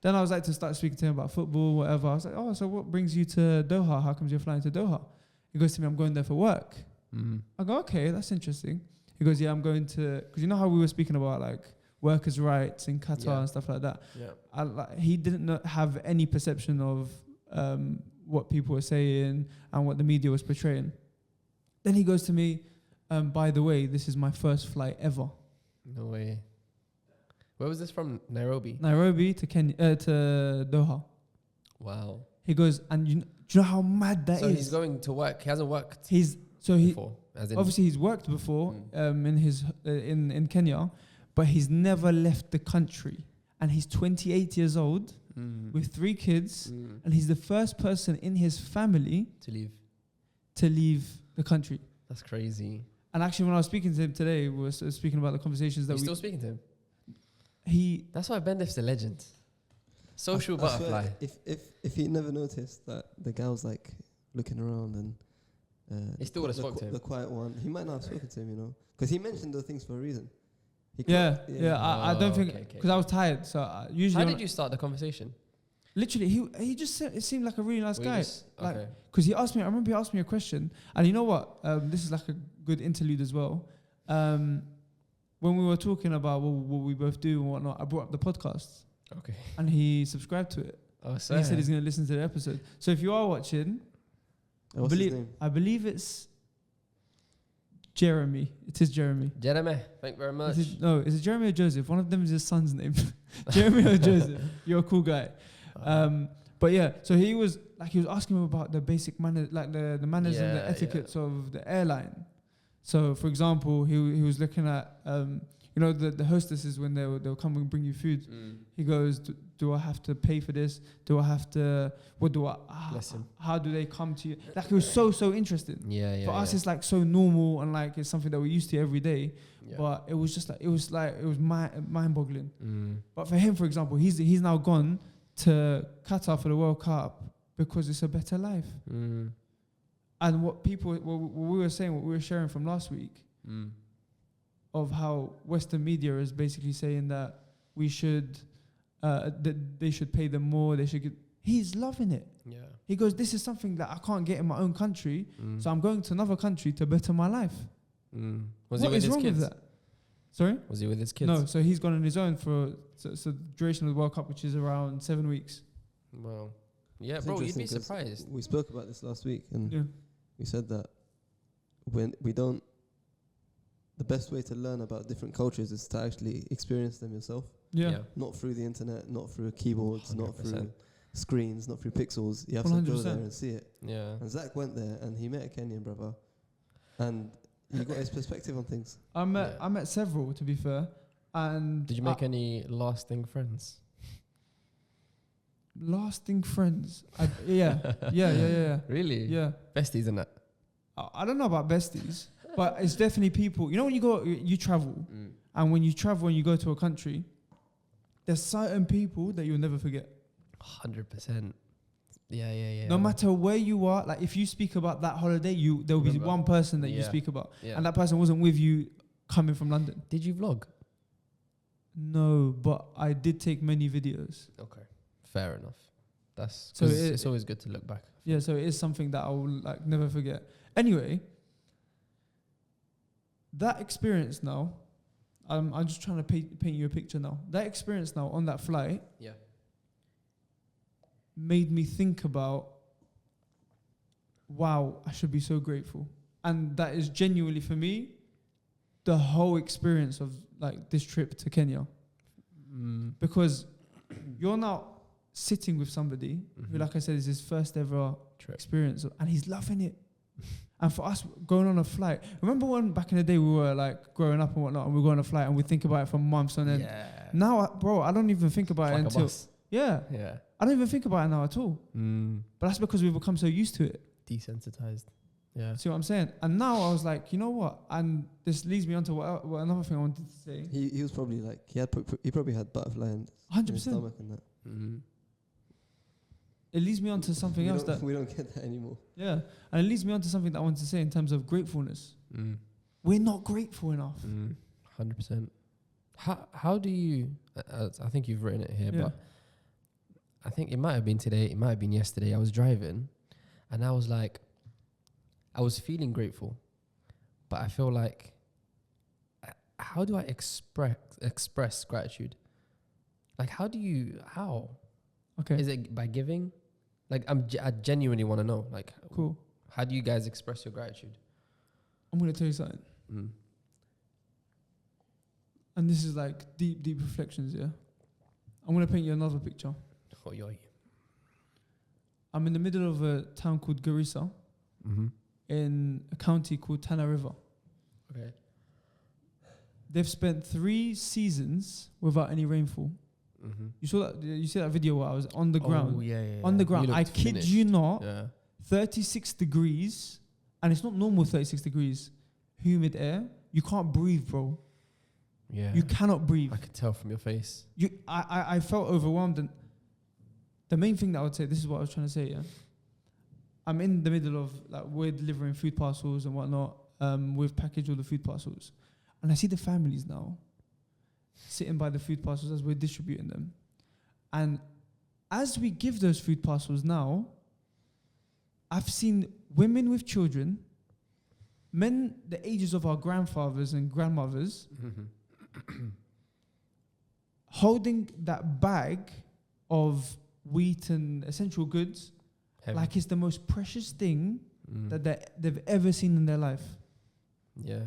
Then I was like to start speaking to him about football, whatever. I was like, oh, so what brings you to Doha? How comes you're flying to Doha? He goes to me, I'm going there for work. I go, okay, that's interesting. He goes, yeah, I'm going to, because you know how we were speaking about like workers' rights in Qatar and stuff like that.
Yeah.
He didn't have any perception of what people were saying and what the media was portraying. Then he goes to me, by the way, this is my first flight ever.
No way. Where was this from? Nairobi?
Nairobi to Kenya, to Doha.
Wow.
He goes, and do you know how mad that is?
So he's going to work. He hasn't worked
before.
As in
Obviously, he's worked before in his in Kenya, but he's never left the country. And he's 28 years old with 3 kids, and he's the first person in his family
to
leave the country.
That's crazy.
And actually, when I was speaking to him today, we were speaking about the conversations that
You're still speaking to him?
He.
That's why Bendif's a legend. Social
I
butterfly.
Swear, if he never noticed that the girl's like looking around and
he still would have spoken to him.
The quiet one, he might not have spoken to him, you know, because he mentioned those things for a reason.
I don't think because I was tired. So usually,
how did you start the conversation?
Literally, he just said it seemed like a really nice guy. Like,
okay.
because he asked me, I remember he asked me a question, and you know what? This is like a good interlude as well. When we were talking about what we both do and whatnot, I brought up the podcast.
Okay.
And he subscribed to it.
Oh, so
he said he's going to listen to the episode. So if you are watching,
what's his name?
I believe it's Jeremy. It is Jeremy.
Jeremy, thank you very much.
Is it Jeremy or Joseph? One of them is his son's name. Jeremy or Joseph. You're a cool guy. But yeah, so he was asking me about the basic manners, like the manners and the etiquettes of the airline. So, for example, he was looking at the hostesses when they'll come and bring you food. He goes, do I have to pay for this? Do I have to? What do I? How do they come to you? Like, it was so interesting. For us, it's like so normal and like it's something that we're used to every day. Yeah. But it was just like it was mind-boggling. But for him, for example, he's now gone to Qatar for the World Cup because it's a better life. And what we were sharing from last week, of how Western media is basically saying that we should, that they should pay them more. He's loving it. Yeah. He goes, this is something that I can't get in my own country, so I'm going to another country to better my life.
Was he with his kids?
With that? Sorry?
Was he with his kids?
No, so he's gone on his own for the duration of the World Cup, which is around 7 weeks.
Well, yeah, it's bro, you'd be surprised.
We spoke about this last week, and we said that when we don't, the best way to learn about different cultures is to actually experience them yourself. Yeah. Not through the internet, not through keyboards, 100%. Not through screens, not through pixels. You have 100%. To go there and see it. Yeah. And Zach went there and he met a Kenyan brother, and he got his perspective on things. I met several, to be fair. And
did you make any lasting friends?
Lasting friends? Yeah.
Really?
Yeah.
Besties and that?
I don't know about besties, but it's definitely people. You know, when you travel, and when you travel and you go to a country, there's certain people that you'll never forget.
100%. Yeah.
No matter where you are, like if you speak about that holiday, there'll be one person that you speak about, and that person wasn't with you coming from London.
Did you vlog?
No, but I did take many videos.
Okay, fair enough. That's so it's always good to look back.
Yeah, so it is something that I will like never forget. Anyway, that experience now, I'm just trying to paint you a picture now. That experience now on that flight, made me think about, wow, I should be so grateful. And that is genuinely, for me, the whole experience of like this trip to Kenya. Because you're now sitting with somebody who, like I said, is his first ever experience, and he's loving it. And for us, going on a flight, remember when back in the day we were like growing up and whatnot, and we go on a flight and we think about it for months, and then now, bro, I don't even think about it until I don't even think about it now at all. But that's because we've become so used to it.
Desensitized. Yeah.
See what I'm saying? And now I was like, you know what? And this leads me on to what another thing I wanted to say.
He was probably like, he probably had butterfly in
100%
his stomach and that.
It leads me on to something else that
we don't get that anymore. Yeah.
And it leads me on to something that I wanted to say in terms of gratefulness. We're not grateful enough.
100%. How do you, I think you've written it here, but I think it might have been today, it might have been yesterday. I was driving and I was like, I was feeling grateful, but I feel like, how do I express gratitude? Like, how? Okay. Is it by giving? Like, I genuinely want to know, like,
cool.
How do you guys express your gratitude?
I'm going to tell you something. And this is like deep reflections, yeah? I'm going to paint you another picture.
Oh, yoy.
I'm in the middle of a town called Garissa, in a county called Tana River.
Okay.
They've spent 3 seasons without any rainfall. You saw that? You see that video where I was on the ground?
Oh, yeah.
On the ground. I kid you not. 36 degrees, and it's not normal 36 degrees. Humid air. You can't breathe, bro.
Yeah.
You cannot breathe.
I could tell from your face.
I felt overwhelmed, and the main thing that I would say, this is what I was trying to say, yeah? I'm in the middle of, like, we're delivering food parcels and whatnot. We've packaged all the food parcels. And I see the families now sitting by the food parcels as we're distributing them. And as we give those food parcels now, I've seen women with children, men the ages of our grandfathers and grandmothers, holding that bag of wheat and essential goods like it's the most precious thing that they've ever seen in their life.
Yeah.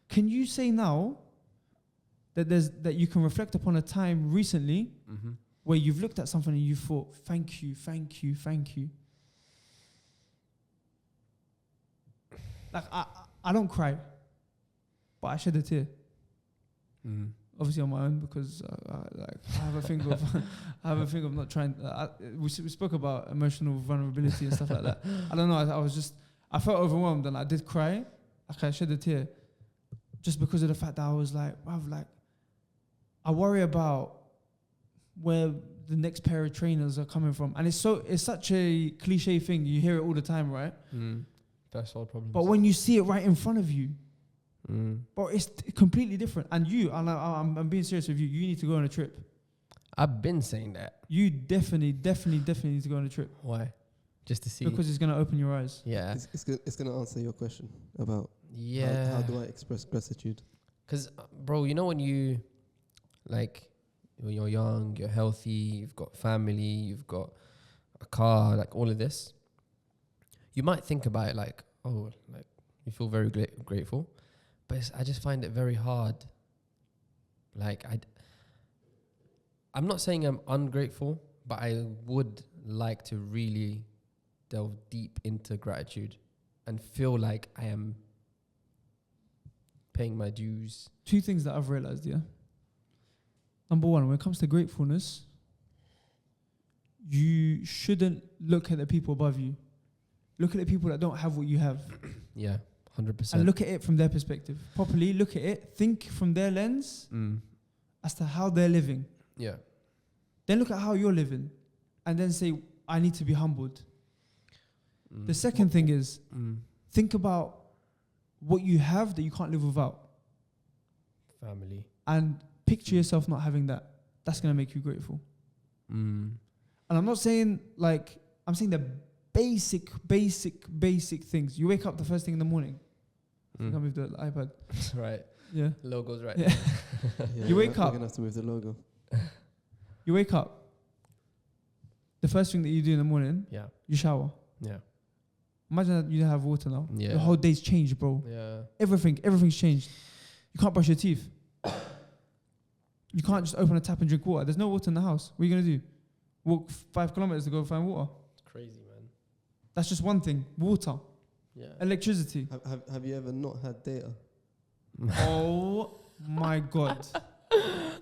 Can you say now that you can reflect upon a time recently where you've looked at something and you thought, thank you, thank you, thank you. Like, I don't cry, but I shed a tear. Obviously on my own, because I have a thing of not trying. We spoke about emotional vulnerability and stuff like that. I don't know. I felt overwhelmed, and I did cry. Like, I shed a tear, just because of the fact that I was like, I worry about where the next pair of trainers are coming from, and it's such a cliche thing. You hear it all the time, right?
First world problems.
But when you see it right in front of you, but it's completely different. And I'm being serious with you. You need to go on a trip.
I've been saying that.
You definitely need to go on a trip.
Why? Just to see.
Because it's going to open your eyes.
Yeah.
It's going to answer your question about how do I express gratitude.
Because, bro, you know when you're young, you're healthy, you've got family, you've got a car, like all of this, you might think about it like, oh, like you feel very grateful. But I just find it very hard. Like, I'm not saying I'm ungrateful, but I would like to really delve deep into gratitude and feel like I am paying my dues.
2 things that I've realized, yeah. Number 1, when it comes to gratefulness, you shouldn't look at the people above you. Look at the people that don't have what you have.
Yeah, 100%.
And look at it from their perspective. Properly look at it, think from their lens as to how they're living.
Yeah.
Then look at how you're living and then say, I need to be humbled. The second thing is, think about what you have that you can't live without.
Family.
And picture yourself not having that. That's going to make you grateful. And I'm not saying I'm saying the basic things. You wake up the first thing in the morning. I think I moved the iPad.
Right.
Yeah.
Logo's right.
Yeah. You wake up.
We're going to have to move the logo.
You wake up. The first thing that you do in the morning, you shower.
Yeah.
Imagine that you don't have water now.
Yeah.
The whole day's changed, bro.
Yeah.
Everything's changed. You can't brush your teeth. You can't just open a tap and drink water. There's no water in the house. What are you going to do? Walk 5 kilometers to go find water?
It's crazy, man.
That's just one thing. Water.
Yeah.
Electricity.
Have you ever not had data?
Oh my God.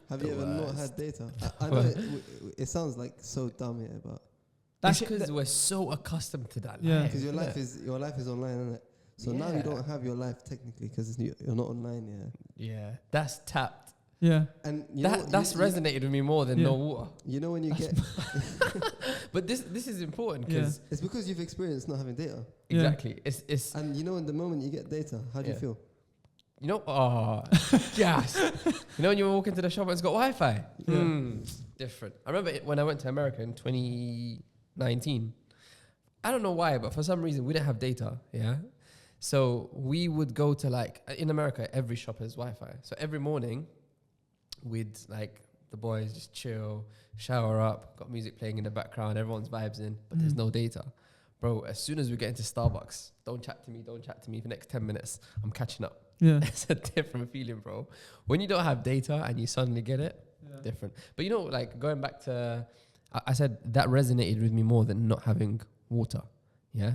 Have you ever not had data? I know it sounds like so dumb here, but
that's because we're so accustomed to that.
Yeah.
Because your life is online, isn't it? So now you don't have your life technically because you're not online.
Yeah. That's tapped.
Yeah.
And
that's resonated with me more than no water.
You know when you get
But this is important because
it's because you've experienced not having data.
Exactly. It's
and you know in the moment you get data, how do you feel?
You know, yes. You know when you walk into the shop and it's got Wi-Fi? Different. I remember when I went to America in 2019. I don't know why, but for some reason we didn't have data, So we would go to in America, every shop has Wi-Fi. So every morning, we'd the boys just chill, shower up, got music playing in the background, everyone's vibes in, but there's no data. Bro, as soon as we get into Starbucks, don't chat to me for the next 10 minutes. I'm catching up.
Yeah.
It's a different feeling, bro. When you don't have data and you suddenly get it, different. But going back to, I said that resonated with me more than not having water. Yeah.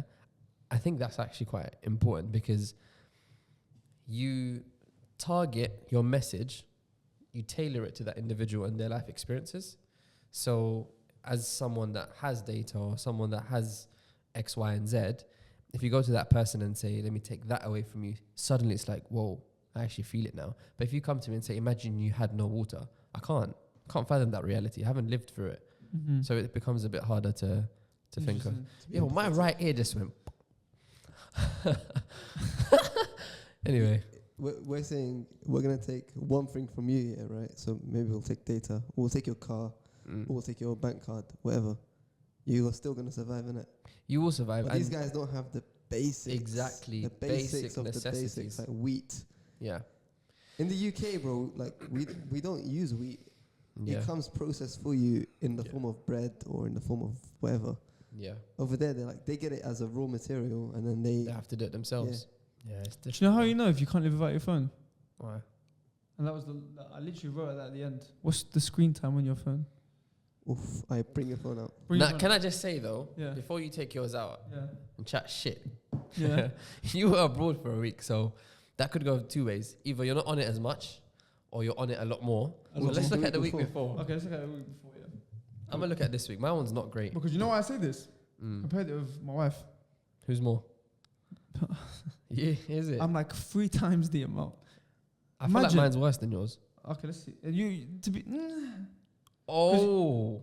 I think that's actually quite important because you target your message, you tailor it to that individual and their life experiences. So as someone that has data or someone that has X, Y, and Z, if you go to that person and say, let me take that away from you, suddenly it's like, whoa, I actually feel it now. But if you come to me and say, imagine you had no water, I can't fathom that reality. I haven't lived through it. So it becomes a bit harder to think of. Yo, my right ear just went. Anyway.
We're saying we're going to take one thing from you here, right? So maybe we'll take data, or we'll take your car, or we'll take your bank card, whatever. You're still going to survive, innit?
You will survive.
But these guys don't have the basics.
Exactly.
The basics of
necessities.
the basics, like wheat.
Yeah.
In the UK, bro, we don't use wheat.
Yeah.
It comes processed for you in the form of bread or in the form of whatever.
Yeah.
Over there, they get it as a raw material and then they
have to do it themselves. Yeah, it's different.
Do you know how you know if you can't live without your phone?
Why?
And that was I literally wrote that at the end. What's the screen time on your phone?
Oof, I bring your phone out.
Bring
Now,
your phone.
can I just say though,
Yeah.
before you take yours out
Yeah.
and chat shit,
Yeah.
you were abroad for a week, so that could go two ways. Either you're not on it as much, or you're on it a lot more.
A
So
lot
let's
more.
look at the week before.
Okay, let's look at the week before, yeah.
I'm gonna look at this week. My one's not great.
Because you know why I say this?
Mm.
Compared it with my wife.
Who's more? Yeah, is it?
I'm like 3 times the amount.
I feel like
imagine-
mine's worse than yours.
Okay, let's see. And you to be
Oh,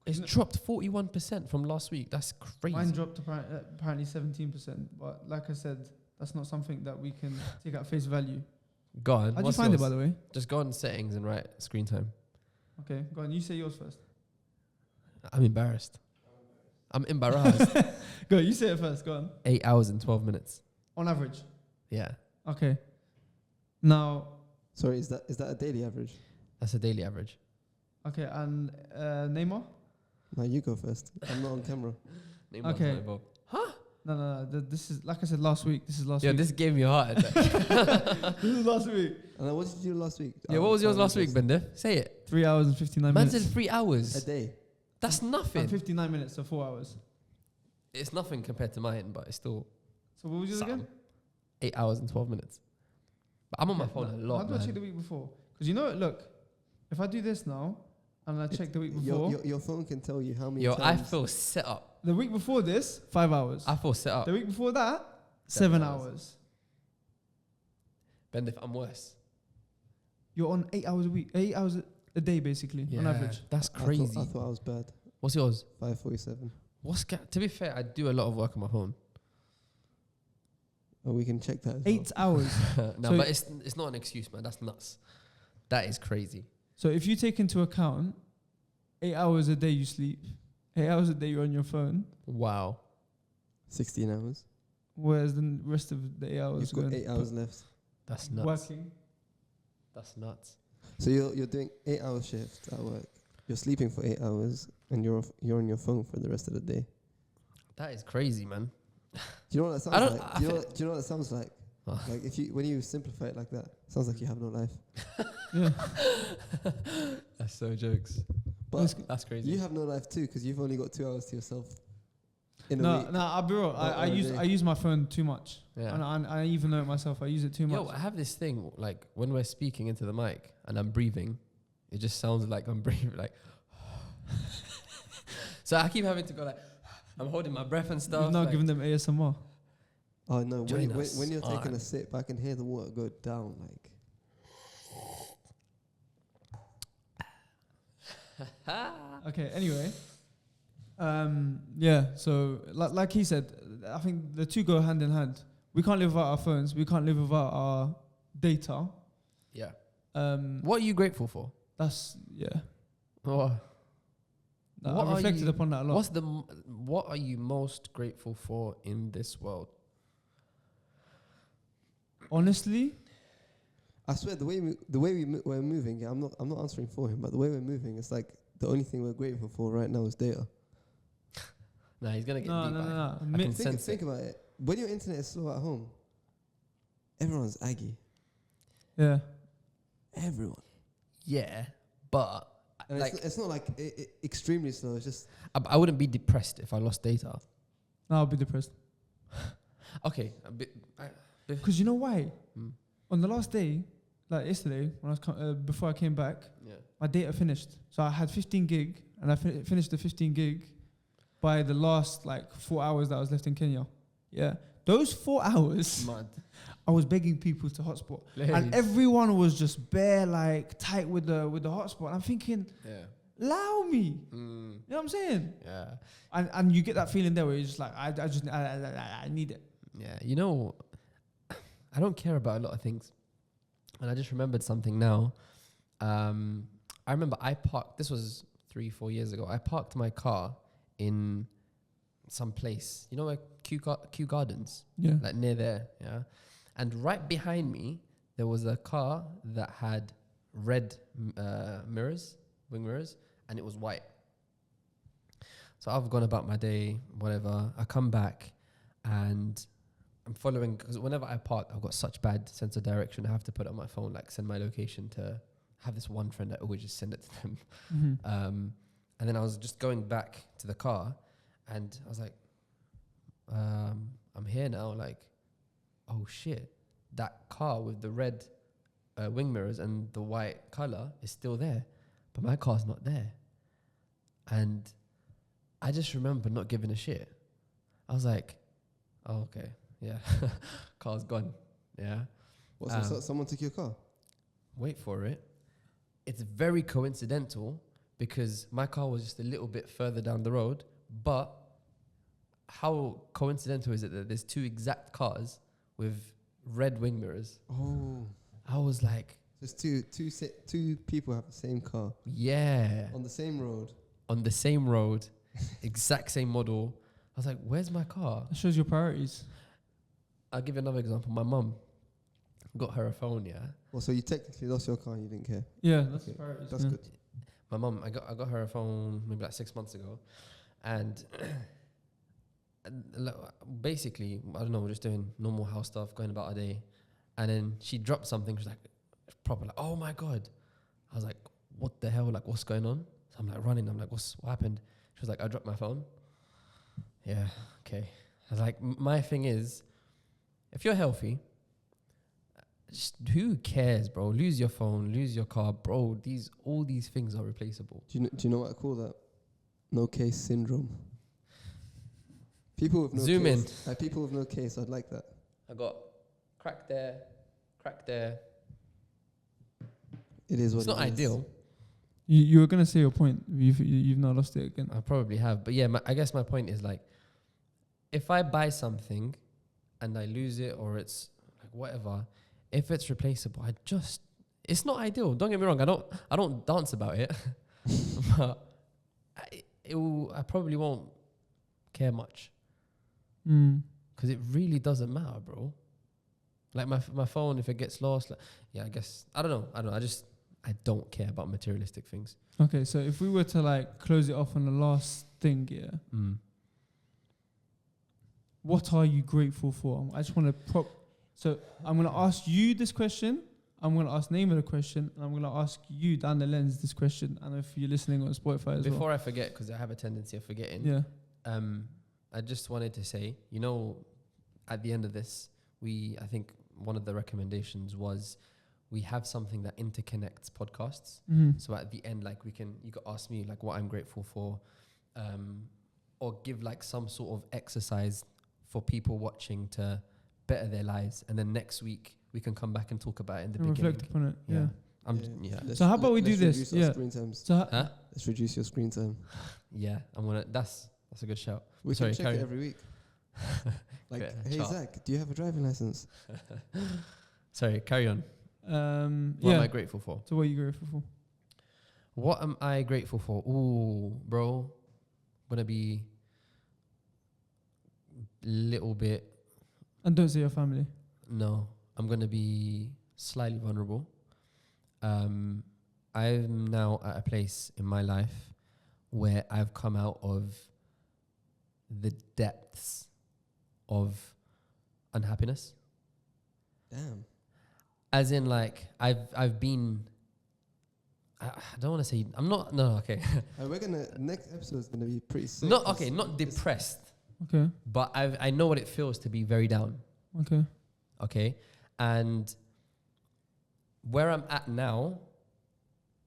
it's
you know-
dropped 41% from last week. That's crazy.
mine dropped apparently 17%. But like I said, that's not something that we can take at face value.
Go on.
How'd you
what's
find it,
yours?
by the way?
Just go on settings and write screen time.
Okay, go on. You say yours first.
I'm embarrassed. I'm embarrassed.
Go. You say it first. Go on.
8 hours and 12 minutes.
On average.
Yeah,
Okay. Now,
Sorry, is that a daily average?
that's a daily average.
okay, and Neymar?
No, you go first. I'm not on camera.
Neymar's
Okay.
not involved.
No. This is like I said last week. This is last
Yeah,
week.
this gave me a heart attack.
This is last week.
And what did you do last week?
Yeah, what was yours last week, Bender? Say it.
3 hours and 59
Man
minutes.
said 3 hours.
A day.
That's
And
nothing.
59 minutes, so 4 hours.
It's nothing compared to mine, but it's still
So what was yours again?
8 hours and 12 minutes. But I'm on my phone a
How
lot,
do I check the
man.
week before? Because you know, look, if I do this now and I check the week before,
Your phone can tell you how many
Yo, I
times.
feel set up.
the week before this, 5 hours.
I feel set up.
The week before that,
7
7
hours.
hours.
Bender, I'm worse.
You're on 8 hours a week, 8 hours a day, basically, on average.
That's
I thought-
crazy.
I thought I was bad.
What's yours?
5:47.
To be fair, I do a lot of work on my phone.
Oh, we can check that. As
8 hours.
No,
So-
but it's not an excuse, man. That's nuts. That is crazy.
So if you take into account 8 hours a day you sleep, 8 hours a day you're on your phone,
Wow.
16 hours.
whereas the rest of the 8 hours
You've got
going
8 hours left.
That's nuts.
working.
That's nuts.
So you're doing 8 hour shift at work. You're sleeping for 8 hours, and you're on your phone for the rest of the day.
That is crazy, man.
Do you know what that sounds
I don't-
like?
I
Do you know what that sounds like?
Oh.
Like when you simplify it like that, it sounds like you have no life.
Yeah.
That's so jokes.
But
That's crazy.
you have no life too, because you've only got 2 hours to yourself in a
No,
week.
I'll be real.
Not
I
every
use
day.
I use my phone too much,
Yeah.
and I even know it myself. I use it too much.
Yo, I have this thing, like when we're speaking into the mic and I'm breathing, it just sounds like I'm breathing, like. So I keep having to go like, I'm holding my breath and stuff.
You've now
like-
given them ASMR.
Oh no!
Join us
When you're taking
on-
a sip, I can hear the water go down. Like
Okay. Anyway, yeah. So like he said, I think the two go hand in hand. We can't live without our phones. We can't live without our data.
Yeah.
Um,
What are you grateful for?
That's yeah.
What
I've
are
reflected
you-
upon that a lot.
What are you most grateful for in this world?
Honestly,
I swear, the way we're moving, I'm not answering for him, but the way we're moving, it's like the only thing we're grateful for right now is data.
Nah, he's gonna get
no.
deep. I
Mi-
can sense
Think about it. When your internet is slow at home, everyone's aggy.
Yeah.
Everyone.
Yeah, but
And
like
it's not like extremely slow. It's just
I wouldn't be depressed if I lost data.
No, I'll be depressed.
Okay,
Because you know why?
Mm.
On the last day, like yesterday, when I was before I came back,
Yeah.
my data finished. So I had 15 gig, and I finished the 15 gig by the last 4 hours that I was left in Kenya. Yeah, those 4 hours,
Mad.
I was begging people to hotspot, and
Please.
everyone was just bare tight with the hotspot. I'm thinking,
Yeah.
allow me.
Mm,
You know what I'm saying?
yeah.
And you get that feeling there where you're just like, I need it.
Yeah. You know, I don't care about a lot of things, and I just remembered something now. I remember I parked. This was 3-4 years ago. I parked my car in some place. You know where Kew Gardens,
Yeah.
like near there. Yeah. And right behind me, there was a car that had red mirrors, wing mirrors, and it was white. So I've gone about my day, whatever. I come back and I'm following, because whenever I park, I've got such bad sense of direction. I have to put it on my phone, like send my location to have this one friend that always just send it to them.
Mm-hmm.
And then I was just going back to the car, and I was like, I'm here now. Like, oh shit, that car with the red wing mirrors and the white color is still there, but my car's not there. And I just remember not giving a shit. I was like, oh, okay, yeah, car's gone. Yeah.
So someone took your car?
Wait for it. It's very coincidental because my car was just a little bit further down the road, but how coincidental is it that there's two exact cars with red wing mirrors?
Oh.
I was like,
There's two people have the same car.
yeah.
On the same road.
On the same road, exact same model. I was like, where's my car?
That shows your priorities.
I'll give you another example. My mum got her a phone, yeah.
Well, so you technically lost your car and you didn't care.
Yeah, that's
Okay,
priorities.
that's
yeah.
good.
My mum, I got her a phone maybe like 6 months ago, and basically, I don't know, we're just doing normal house stuff, going about our day, and then she dropped something. She's like, proper like, oh my god. I was like, what the hell? Like, what's going on? So I'm like running. I'm like, what happened? She was like, I dropped my phone. Yeah, okay. I was like, my thing is, if you're healthy, just who cares, bro? Lose your phone, lose your car, bro. All these things are replaceable.
Do you know what I call that? No case syndrome. People with no
Zoom
case. Like people with no case, I'd like that.
I got crack there, crack there.
It is what
It's not ideal.
You were gonna say your point. You've not lost it again.
I probably have, but yeah, I guess my point is like, if I buy something and I lose it or it's like whatever, if it's replaceable, it's not ideal. Don't get me wrong. I don't dance about it, but I probably won't care much because it really doesn't matter, bro. Like my phone, if it gets lost, like, yeah, I guess I don't know. I don't care about materialistic things.
Okay, so if we were to like close it off on the last thing, yeah. What are you grateful for? I just want to So I'm going to ask you this question. I'm going to ask Naima the question. And I'm going to ask you down the lens this question. And if you're listening on Spotify as well.
Before I forget, because I have a tendency of forgetting.
Yeah.
I just wanted to say, at the end of this, I think one of the recommendations was we have something that interconnects podcasts. So at the end, like you could ask me like what I'm grateful for, or give like some sort of exercise for people watching to better their lives, and then next week we can come back and talk about it in the beginning.
Reflect upon it. Yeah.
Yeah.
So how about we do this?
Yeah.
So
Let's reduce your screen time.
Yeah, that's a good shout.
We
Sorry,
can check it every week. Like, hey
chart.
Zach, do you have a driving license?
Sorry, carry on. What am I grateful for?
So what are you grateful for?
What am I grateful for? Ooh, bro, gonna be little bit.
And don't say your family.
No, I'm gonna be slightly vulnerable. I'm now at a place in my life where I've come out of the depths of unhappiness.
Damn.
As in, like, I've been. I don't want to say I'm not. No, okay.
We're gonna next episode is gonna be pretty sick.
Not depressed.
Okay.
But I know what it feels to be very down.
Okay.
Okay, and where I'm at now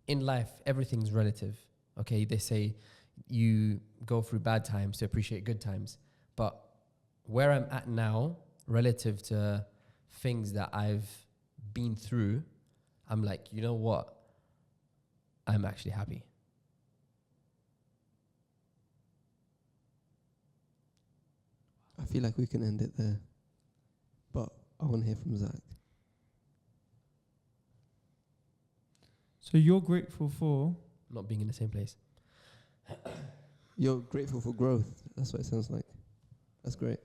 in life, everything's relative. Okay, they say you go through bad times to appreciate good times, but where I'm at now, relative to things that I've been through, I'm like, you know what? I'm actually happy.
I feel like we can end it there, but I want to hear from Zach.
So you're grateful for
Not being in the same place.
You're grateful for growth. That's what it sounds like. That's great.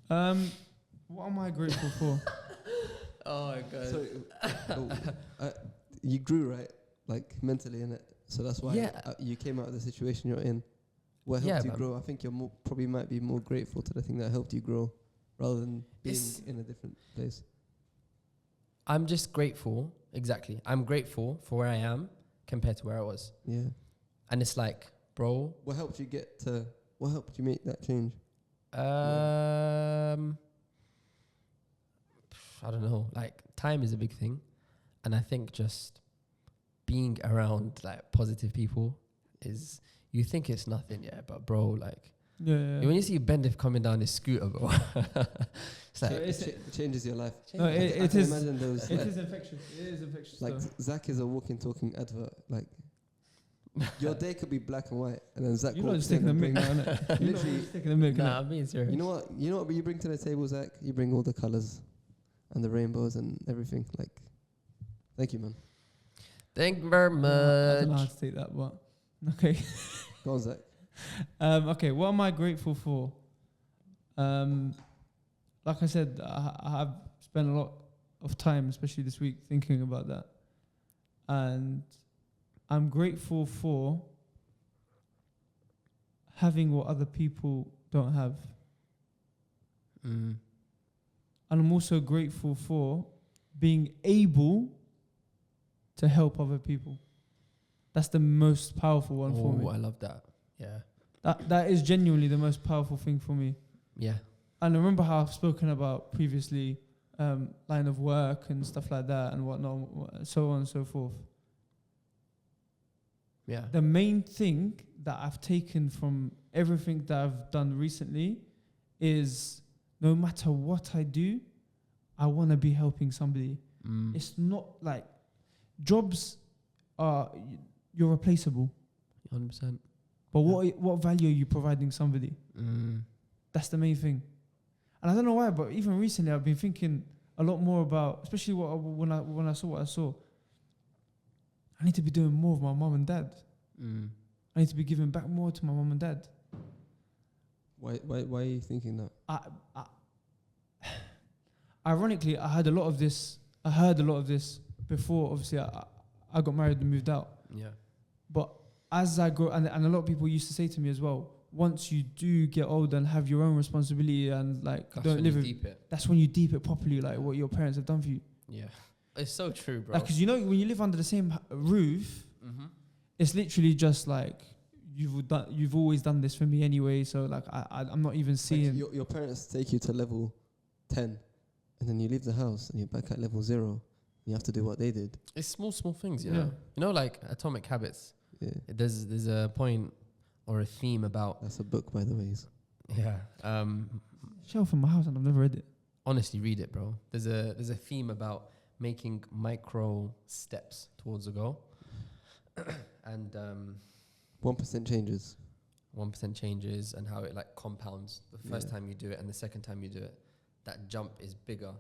what am I grateful for?
Oh my god.
So, you grew, right? Like mentally in it. So that's why you came out of the situation you're in. What helped you grow? I think you're probably might be more grateful to the thing that helped you grow rather than being in a different place.
I'm just grateful. Exactly. I'm grateful for where I am compared to where I was.
Yeah.
And it's like, bro.
What helped you make that change?
I don't know. Like, time is a big thing. And I think just being around like positive people is, you think it's nothing, yeah, but bro, like,
Yeah.
when you see Bendif coming down his scooter, bro, it's like,
It changes your life.
No,
I
it
can
is.
imagine those.
It
like,
is infectious. It is infectious.
like
though.
Zach is a walking, talking advert. Like your day could be black and white, and then Zach.
You're not
walks
just taking
in
the
and
mic,
brings-
now, innit? You're not
Literally,
just taking the mic,
nah,
innit?
I'm being serious.
You know what you bring to the table, Zach? You bring all the colours and the rainbows and everything. Like, thank you, man.
Thank you very
I don't know how
much.
to take that, but okay.
Go on, Zach.
Okay, what am I grateful for? Like I said, I have spent a lot of time, especially this week, thinking about that. And I'm grateful for having what other people don't have.
Mm.
And I'm also grateful for being able to help other people. That's the most powerful one for me.
Oh, I love that. Yeah.
That is genuinely the most powerful thing for me.
Yeah.
And remember how I've spoken about previously line of work and stuff like that and whatnot, so on and so forth.
Yeah.
The main thing that I've taken from everything that I've done recently is no matter what I do, I want to be helping somebody.
Mm.
It's not like jobs are, you're replaceable.
100%.
But what value are you providing somebody?
Mm.
That's the main thing. And I don't know why, but even recently I've been thinking a lot more about, especially when I saw what I saw. I need to be doing more with my mum and dad.
Mm.
I need to be giving back more to my mum and dad.
Why are you thinking that?
Ironically, I heard a lot of this before. Obviously, I got married and moved out.
Yeah.
But as I grow, and a lot of people used to say to me as well, once you do get older and have your own responsibility and like
That's
don't
when
live
you
with,
deep it.
that's when you deep it properly, like what your parents have done for you.
Yeah. It's so true, bro.
Like, because you know, when you live under the same roof,
Mm-hmm.
it's literally just like you've always done this for me anyway. So like I'm not even seeing.
Like your parents take you to level 10, and then you leave the house and you're back at level 0. And you have to do what they did.
It's small things, you
Yeah.
know. You know, like Atomic Habits.
Yeah,
There's a point or a theme about,
that's a book, by the way.
yeah.
Shelf in my house and I've never read it.
Honestly, read it, bro. There's a theme about making micro steps towards a goal, and
1% changes.
1% changes and how it like compounds. The first time you do it and the second time you do it, that jump is bigger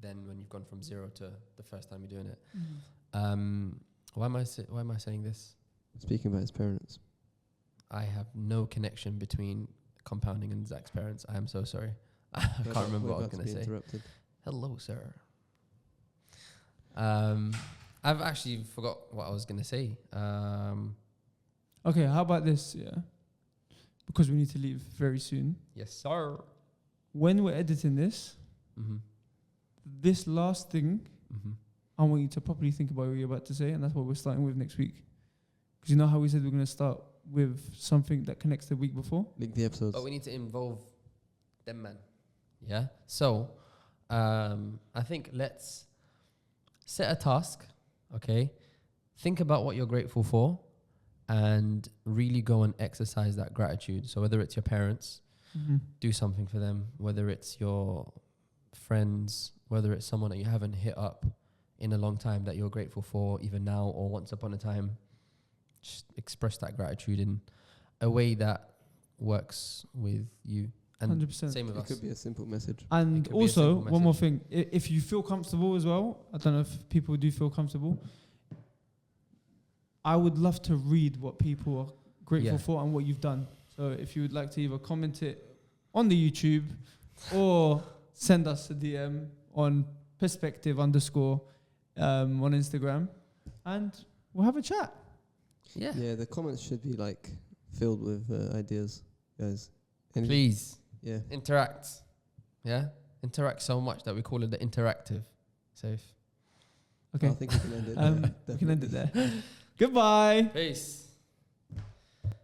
than when you've gone from 0 to the first time you're doing it. Why am I saying this?
Speaking about his parents.
I have no connection between compounding and Zach's parents. I am so sorry. I can't remember what I was going to say.
Interrupted.
Hello, sir. I've actually forgot what I was going to say.
Okay, how about this? Yeah, because we need to leave very soon.
Yes, sir.
When we're editing this,
Mm-hmm.
this last thing,
Mm-hmm.
I want you to properly think about what you're about to say, and that's what we're starting with next week. Because you know how we said we're going to start with something that connects the week before?
Link the episodes.
But we need to involve them, man. Yeah. So, I think let's set a task. Okay. Think about what you're grateful for, and really go and exercise that gratitude. So whether it's your parents, do something for them. Whether it's your friends, whether it's someone that you haven't hit up in a long time that you're grateful for, even now or once upon a time, just express that gratitude in a way that works with you. And
100%.
same with
It
us.
could be a simple message.
And
It could be a
also,
simple
one more
message.
thing. If you feel comfortable as well, I don't know if people do feel comfortable, I would love to read what people are grateful
Yeah.
for and what you've done. So if you would like to either comment it on the YouTube or send us a DM on Perspeqtive_ on Instagram, and we'll have a chat.
Yeah.
Yeah, the comments should be like filled with ideas, guys.
Please
Yeah.
interact. Yeah. Interact so much that we call it the interactive. Safe.
Okay.
I think we can end it.
We can end it
definitely.
there. Goodbye.
Peace.